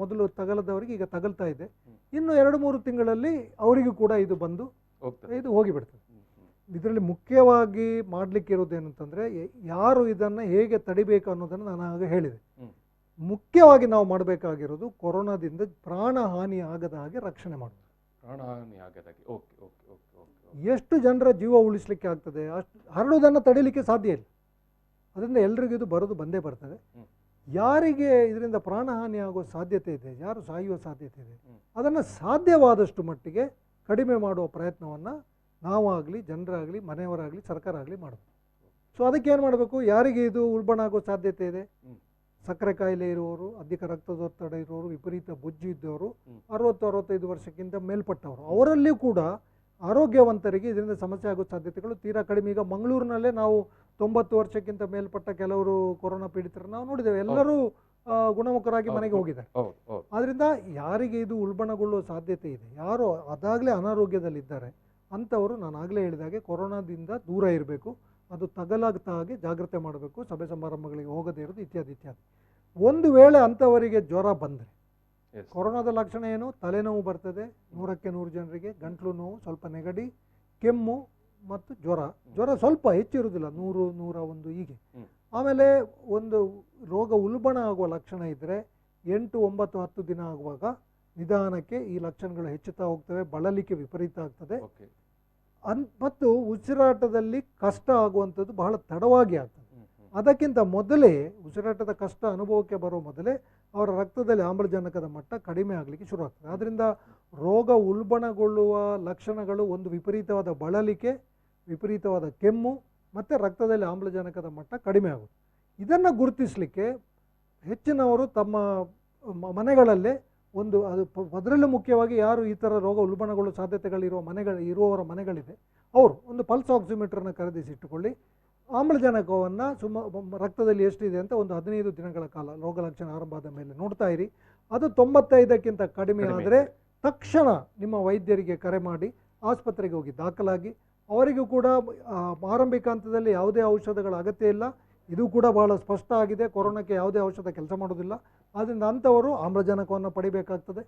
ಮೊದಲು ತಗಲದವರಿಗೆ ಈಗ ತಗಲ್ತಾ ಇದೆ. ಇನ್ನು 2-3 ತಿಂಗಳಲ್ಲಿ ಅವರಿಗೂ ಕೂಡ ಇದು ಬಂದು ಇದು ಹೋಗಿಬಿಡ್ತದೆ. ಇದರಲ್ಲಿ ಮುಖ್ಯವಾಗಿ ಮಾಡಲಿಕ್ಕೆ ಇರೋದೇನಂತಂದರೆ ಯಾರು ಇದನ್ನು ಹೇಗೆ ತಡಿಬೇಕು ಅನ್ನೋದನ್ನು ನಾನು ಆಗ ಹೇಳಿದೆ. ಮುಖ್ಯವಾಗಿ ನಾವು ಮಾಡಬೇಕಾಗಿರೋದು ಕೊರೋನಾದಿಂದ ಪ್ರಾಣಹಾನಿ ಆಗದ ಹಾಗೆ ರಕ್ಷಣೆ ಮಾಡೋದು. ಪ್ರಾಣಹಾನಿ ಆಗದಾಗೆ. Okay okay okay okay. ಎಷ್ಟು ಜನರ ಜೀವ ಉಳಿಸಲಿಕ್ಕೆ ಆಗ್ತದೆ ಅಷ್ಟು ಹರಡುವುದನ್ನು ತಡಿಲಿಕ್ಕೆ ಸಾಧ್ಯ ಇಲ್ಲ. ಅದರಿಂದ ಎಲ್ರಿಗೂ ಇದು ಬರೋದು ಬಂದೇ ಬರ್ತದೆ. ಯಾರಿಗೆ ಇದರಿಂದ ಪ್ರಾಣಹಾನಿ ಆಗೋ ಸಾಧ್ಯತೆ ಇದೆ, ಯಾರು ಸಾಯುವ ಸಾಧ್ಯತೆ ಇದೆ, ಅದನ್ನು ಸಾಧ್ಯವಾದಷ್ಟು ಮಟ್ಟಿಗೆ ಕಡಿಮೆ ಮಾಡುವ ಪ್ರಯತ್ನವನ್ನು ನಾವಾಗಲಿ, ಜನರಾಗಲಿ, ಮನೆಯವರಾಗಲಿ, ಸರ್ಕಾರ ಆಗಲಿ ಮಾಡಬೇಕು. ಸೊ ಅದಕ್ಕೆ ಏನು ಮಾಡಬೇಕು, ಯಾರಿಗೆ ಇದು ಉಲ್ಬಣ ಆಗೋ ಸಾಧ್ಯತೆ ಇದೆ, ಸಕ್ಕರೆ ಕಾಯಿಲೆ ಇರುವವರು, ಅಧಿಕ ರಕ್ತದೊತ್ತಡ ಇರುವವರು, ವಿಪರೀತ ಬೊಜ್ಜು ಇದ್ದವರು, 60-65 ವರ್ಷಕ್ಕಿಂತ ಮೇಲ್ಪಟ್ಟವರು, ಅವರಲ್ಲಿಯೂ ಕೂಡ ಆರೋಗ್ಯವಂತರಿಗೆ ಇದರಿಂದ ಸಮಸ್ಯೆ ಆಗೋ ಸಾಧ್ಯತೆಗಳು ತೀರಾ ಕಡಿಮೆ. ಈಗ ಮಂಗಳೂರಿನಲ್ಲೇ ನಾವು 90 ವರ್ಷಕ್ಕಿಂತ ಮೇಲ್ಪಟ್ಟ ಕೆಲವರು ಕೊರೋನಾ ಪೀಡಿತರನ್ನು ನಾವು ನೋಡಿದ್ದೇವೆ. ಎಲ್ಲರೂ ಗುಣಮುಖರಾಗಿ ಮನೆಗೆ ಹೋಗಿದ್ದಾರೆ. ಆದ್ದರಿಂದ ಯಾರಿಗೆ ಇದು ಉಲ್ಬಣಗೊಳ್ಳುವ ಸಾಧ್ಯತೆ ಇದೆ, ಯಾರು ಅದಾಗಲೇ ಅನಾರೋಗ್ಯದಲ್ಲಿದ್ದಾರೆ ಅಂಥವರು ನಾನು ಆಗಲೇ ಹೇಳಿದಾಗೆ ಕೊರೋನಾದಿಂದ ದೂರ ಇರಬೇಕು. ಅದು ತಗಲಾಗ್ತಾ ಹಾಗೆ ಜಾಗ್ರತೆ ಮಾಡಬೇಕು, ಸಭೆ ಸಮಾರಂಭಗಳಿಗೆ ಹೋಗದೇ ಇರೋದು ಇತ್ಯಾದಿ ಇತ್ಯಾದಿ. ಒಂದು ವೇಳೆ ಅಂಥವರಿಗೆ ಜ್ವರ ಬಂದರೆ, ಕೊರೋನಾದ ಲಕ್ಷಣ ಏನು, ತಲೆನೋವು ಬರ್ತದೆ 100ಕ್ಕೆ 100 ಜನರಿಗೆ, ಗಂಟ್ಲು ನೋವು, ಸ್ವಲ್ಪ ನೆಗಡಿ, ಕೆಮ್ಮು ಮತ್ತು ಜ್ವರ ಸ್ವಲ್ಪ ಹೆಚ್ಚಿರುವುದಿಲ್ಲ, 100, 101 ಹೀಗೆ. ಆಮೇಲೆ ಒಂದು ರೋಗ ಉಲ್ಬಣ ಆಗುವ ಲಕ್ಷಣ ಇದ್ದರೆ 8, 9, 10 ದಿನ ಆಗುವಾಗ ನಿಧಾನಕ್ಕೆ ಈ ಲಕ್ಷಣಗಳು ಹೆಚ್ಚುತ್ತಾ ಹೋಗ್ತವೆ, ಬಳಲಿಕೆ ವಿಪರೀತ ಆಗ್ತದೆ, ಮತ್ತು ಉಸಿರಾಟದಲ್ಲಿ ಕಷ್ಟ ಆಗುವಂಥದ್ದು ಬಹಳ ತಡವಾಗಿ ಆಗ್ತದೆ. ಅದಕ್ಕಿಂತ ಮೊದಲೇ ಉಸಿರಾಟದ ಕಷ್ಟ ಅನುಭವಕ್ಕೆ ಬರೋ ಮೊದಲೇ ಅವರ ರಕ್ತದಲ್ಲಿ ಆಮ್ಲಜನಕದ ಮಟ್ಟ ಕಡಿಮೆ ಆಗಲಿಕ್ಕೆ ಶುರುವಾಗ್ತದೆ. ಆದ್ದರಿಂದ ರೋಗ ಉಲ್ಬಣಗೊಳ್ಳುವ ಲಕ್ಷಣಗಳು ಒಂದು ವಿಪರೀತವಾದ ಬಳಲಿಕೆ, ವಿಪರೀತವಾದ ಕೆಮ್ಮು ಮತ್ತು ರಕ್ತದಲ್ಲಿ ಆಮ್ಲಜನಕದ ಮಟ್ಟ ಕಡಿಮೆ ಆಗುತ್ತೆ. ಇದನ್ನು ಗುರುತಿಸಲಿಕ್ಕೆ ಹೆಚ್ಚಿನವರು ತಮ್ಮ ಮನೆಗಳಲ್ಲೇ ಅದರಲ್ಲೂ ಮುಖ್ಯವಾಗಿ ಯಾರು ಈ ಥರ ರೋಗ ಉಲ್ಬಣಗೊಳ್ಳುವ ಇರುವವರ ಮನೆಗಳಿದೆ, ಅವರು ಒಂದು ಪಲ್ಸ್ ಆಕ್ಸಿಮೀಟರ್ನ ಖರೀದಿಸಿಟ್ಟುಕೊಳ್ಳಿ. ಆಮ್ಲಜನಕವನ್ನು ರಕ್ತದಲ್ಲಿ ಎಷ್ಟಿದೆ ಅಂತ ಒಂದು 15 ದಿನಗಳ ಕಾಲ ರೋಗ ಲಕ್ಷಣ ಆರಂಭ ಆದ ಮೇಲೆ ನೋಡ್ತಾ ಇರಿ. ಅದು 95ಕ್ಕಿಂತ ಕಡಿಮೆ ಆದರೆ ತಕ್ಷಣ ನಿಮ್ಮ ವೈದ್ಯರಿಗೆ ಕರೆ ಮಾಡಿ ಆಸ್ಪತ್ರೆಗೆ ಹೋಗಿ ದಾಖಲಾಗಿ, ಅವರಿಗೂ ಕೂಡ ಆರಂಭಿಕ ಹಂತದಲ್ಲಿ ಯಾವುದೇ ಔಷಧಗಳ ಅಗತ್ಯ ಇಲ್ಲ. ಇದು ಕೂಡ ಬಹಳ ಸ್ಪಷ್ಟ ಆಗಿದೆ, ಕೊರೋನಾಕ್ಕೆ ಯಾವುದೇ ಔಷಧ ಕೆಲಸ ಮಾಡೋದಿಲ್ಲ. ಆದ್ದರಿಂದ ಅಂಥವರು ಆಮ್ಲಜನಕವನ್ನು ಪಡಿಬೇಕಾಗ್ತದೆ.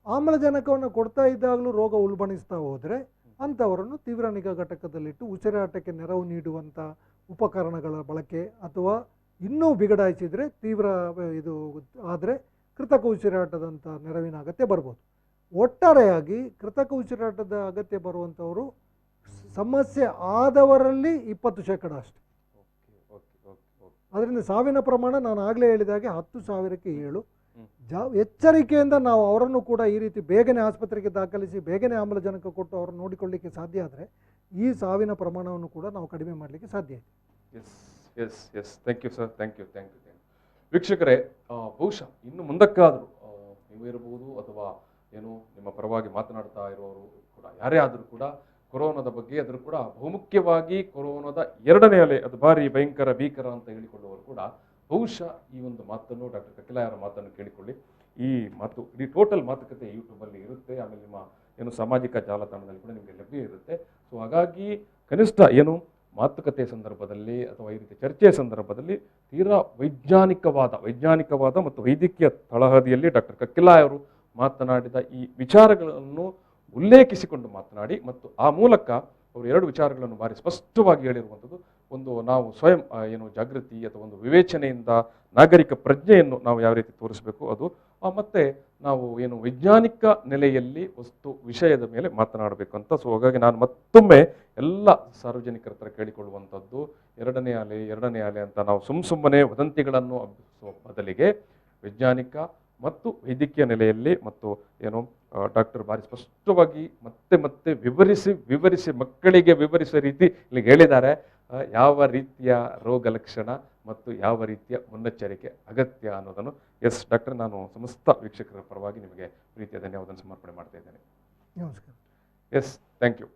ಆಮ್ಲಜನಕವನ್ನು ಕೊಡ್ತಾ ಇದ್ದಾಗಲೂ ರೋಗ ಉಲ್ಬಣಿಸ್ತಾ ಹೋದರೆ ಅಂಥವರನ್ನು ತೀವ್ರ ನಿಗಾ ಘಟಕದಲ್ಲಿಟ್ಟು ಉಸಿರಾಟಕ್ಕೆ ನೆರವು ನೀಡುವಂಥ ಉಪಕರಣಗಳ ಬಳಕೆ, ಅಥವಾ ಇನ್ನೂ ಬಿಗಡಾಯಿಸಿದರೆ ತೀವ್ರ ಇದು ಆದರೆ ಕೃತಕ ಉಸಿರಾಟದಂಥ ನೆರವಿನ ಅಗತ್ಯ ಬರ್ಬೋದು. ಒಟ್ಟಾರೆಯಾಗಿ ಕೃತಕ ಉಸಿರಾಟದ ಅಗತ್ಯ ಬರುವಂಥವರು ಸಮಸ್ಯೆ ಆದವರಲ್ಲಿ 20% ಅಷ್ಟೆ. ಅದರಿಂದ ಸಾವಿನ ಪ್ರಮಾಣ ನಾನು ಆಗಲೇ ಹೇಳಿದಾಗೆ 10,000ಕ್ಕೆ 7. ಎಚ್ಚರಿಕೆಯಿಂದ ನಾವು ಅವರನ್ನು ಕೂಡ ಈ ರೀತಿ ಬೇಗನೆ ಆಸ್ಪತ್ರೆಗೆ ದಾಖಲಿಸಿ ಬೇಗನೆ ಆಮ್ಲಜನಕ ಕೊಟ್ಟು ಅವರನ್ನು ನೋಡಿಕೊಳ್ಳಲಿಕ್ಕೆ ಸಾಧ್ಯ ಆದರೆ ಈ ಸಾವಿನ ಪ್ರಮಾಣವನ್ನು ಕೂಡ ನಾವು ಕಡಿಮೆ ಮಾಡಲಿಕ್ಕೆ ಸಾಧ್ಯ ಇದೆ. Yes thank you sir, thank you. ವೀಕ್ಷಕರೇ, ಬಹುಶಃ ಇನ್ನು ಮುಂದಕ್ಕಾದರೂ ನೀವು ಇರಬಹುದು ಅಥವಾ ಏನು ನಿಮ್ಮ ಪರವಾಗಿ ಮಾತನಾಡ್ತಾ ಇರೋರು ಕೂಡ ಯಾರೇ ಆದರೂ ಕೂಡ ಕೊರೋನಾದ ಬಗ್ಗೆ, ಅದರ ಕೂಡ ಬಹುಮುಖ್ಯವಾಗಿ ಕೊರೋನಾದ 2ನೇ ಅಲೆ ಅದು ಭಾರಿ ಭೀಕರ ಅಂತ ಹೇಳಿಕೊಳ್ಳುವವರು ಕೂಡ ಬಹುಶಃ ಈ ಒಂದು ಮಾತನ್ನು, ಡಾಕ್ಟರ್ ಕಕ್ಕಿಲಾಯವರ ಮಾತನ್ನು ಕೇಳಿಕೊಳ್ಳಿ. ಈ ಮಾತು ಇಡೀ ಟೋಟಲ್ ಮಾತುಕತೆ ಯೂಟ್ಯೂಬಲ್ಲಿ ಇರುತ್ತೆ, ಆಮೇಲೆ ನಿಮ್ಮ ಏನು ಸಾಮಾಜಿಕ ಜಾಲತಾಣದಲ್ಲಿ ಕೂಡ ನಿಮಗೆ ಲಭ್ಯ ಇರುತ್ತೆ. ಸೊ ಹಾಗಾಗಿ ಕನಿಷ್ಠ ಏನು ಮಾತುಕತೆ ಸಂದರ್ಭದಲ್ಲಿ ಅಥವಾ ಈ ರೀತಿ ಚರ್ಚೆಯ ಸಂದರ್ಭದಲ್ಲಿ ತೀರಾ ವೈಜ್ಞಾನಿಕವಾದ ಮತ್ತು ವೈದ್ಯಕೀಯ ತಳಹದಿಯಲ್ಲಿ ಡಾಕ್ಟರ್ ಕಕ್ಕಿಲಾಯವರು ಮಾತನಾಡಿದ ಈ ವಿಚಾರಗಳನ್ನು ಉಲ್ಲೇಖಿಸಿಕೊಂಡು ಮಾತನಾಡಿ, ಮತ್ತು ಆ ಮೂಲಕ ಅವರು 2 ವಿಚಾರಗಳನ್ನು ಭಾರಿ ಸ್ಪಷ್ಟವಾಗಿ ಹೇಳಿರುವಂಥದ್ದು. ಒಂದು, ನಾವು ಸ್ವಯಂ ಏನು ಜಾಗೃತಿ ಅಥವಾ ಒಂದು ವಿವೇಚನೆಯಿಂದ ನಾಗರಿಕ ಪ್ರಜ್ಞೆಯನ್ನು ನಾವು ಯಾವ ರೀತಿ ತೋರಿಸಬೇಕು ಅದು, ಮತ್ತು ನಾವು ಏನು ವೈಜ್ಞಾನಿಕ ನೆಲೆಯಲ್ಲಿ ವಿಷಯದ ಮೇಲೆ ಮಾತನಾಡಬೇಕು ಅಂತ. ಸೊ ಹಾಗಾಗಿ ನಾನು ಮತ್ತೊಮ್ಮೆ ಎಲ್ಲ ಸಾರ್ವಜನಿಕರ ಹತ್ರ ಕೇಳಿಕೊಳ್ಳುವಂಥದ್ದು, 2ನೇ ಅಲೆ ಅಂತ ನಾವು ಸುಮ್ಮನೆ ವದಂತಿಗಳನ್ನು ಹಬ್ಬಿಸುವ ಬದಲಿಗೆ ವೈಜ್ಞಾನಿಕ ಮತ್ತು ವೈದ್ಯಕೀಯ ನೆಲೆಯಲ್ಲಿ ಮತ್ತು ಏನು ಡಾಕ್ಟರ್ ಭಾರಿ ಸ್ಪಷ್ಟವಾಗಿ ಮತ್ತೆ ವಿವರಿಸಿ ಮಕ್ಕಳಿಗೆ ವಿವರಿಸುವ ರೀತಿ ಇಲ್ಲಿಗೆ ಹೇಳಿದ್ದಾರೆ ಯಾವ ರೀತಿಯ ರೋಗ ಲಕ್ಷಣ ಮತ್ತು ಯಾವ ರೀತಿಯ ಮುನ್ನೆಚ್ಚರಿಕೆ ಅಗತ್ಯ ಅನ್ನೋದನ್ನು. ಎಸ್ ಡಾಕ್ಟರ್, ನಾನು ಸಮಸ್ತ ವೀಕ್ಷಕರ ಪರವಾಗಿ ನಿಮಗೆ ಪ್ರೀತಿಯ ಧನ್ಯವಾದ ಸಮರ್ಪಣೆ ಮಾಡ್ತಾ ಇದ್ದೇನೆ. ನಮಸ್ಕಾರ. Yes thank you.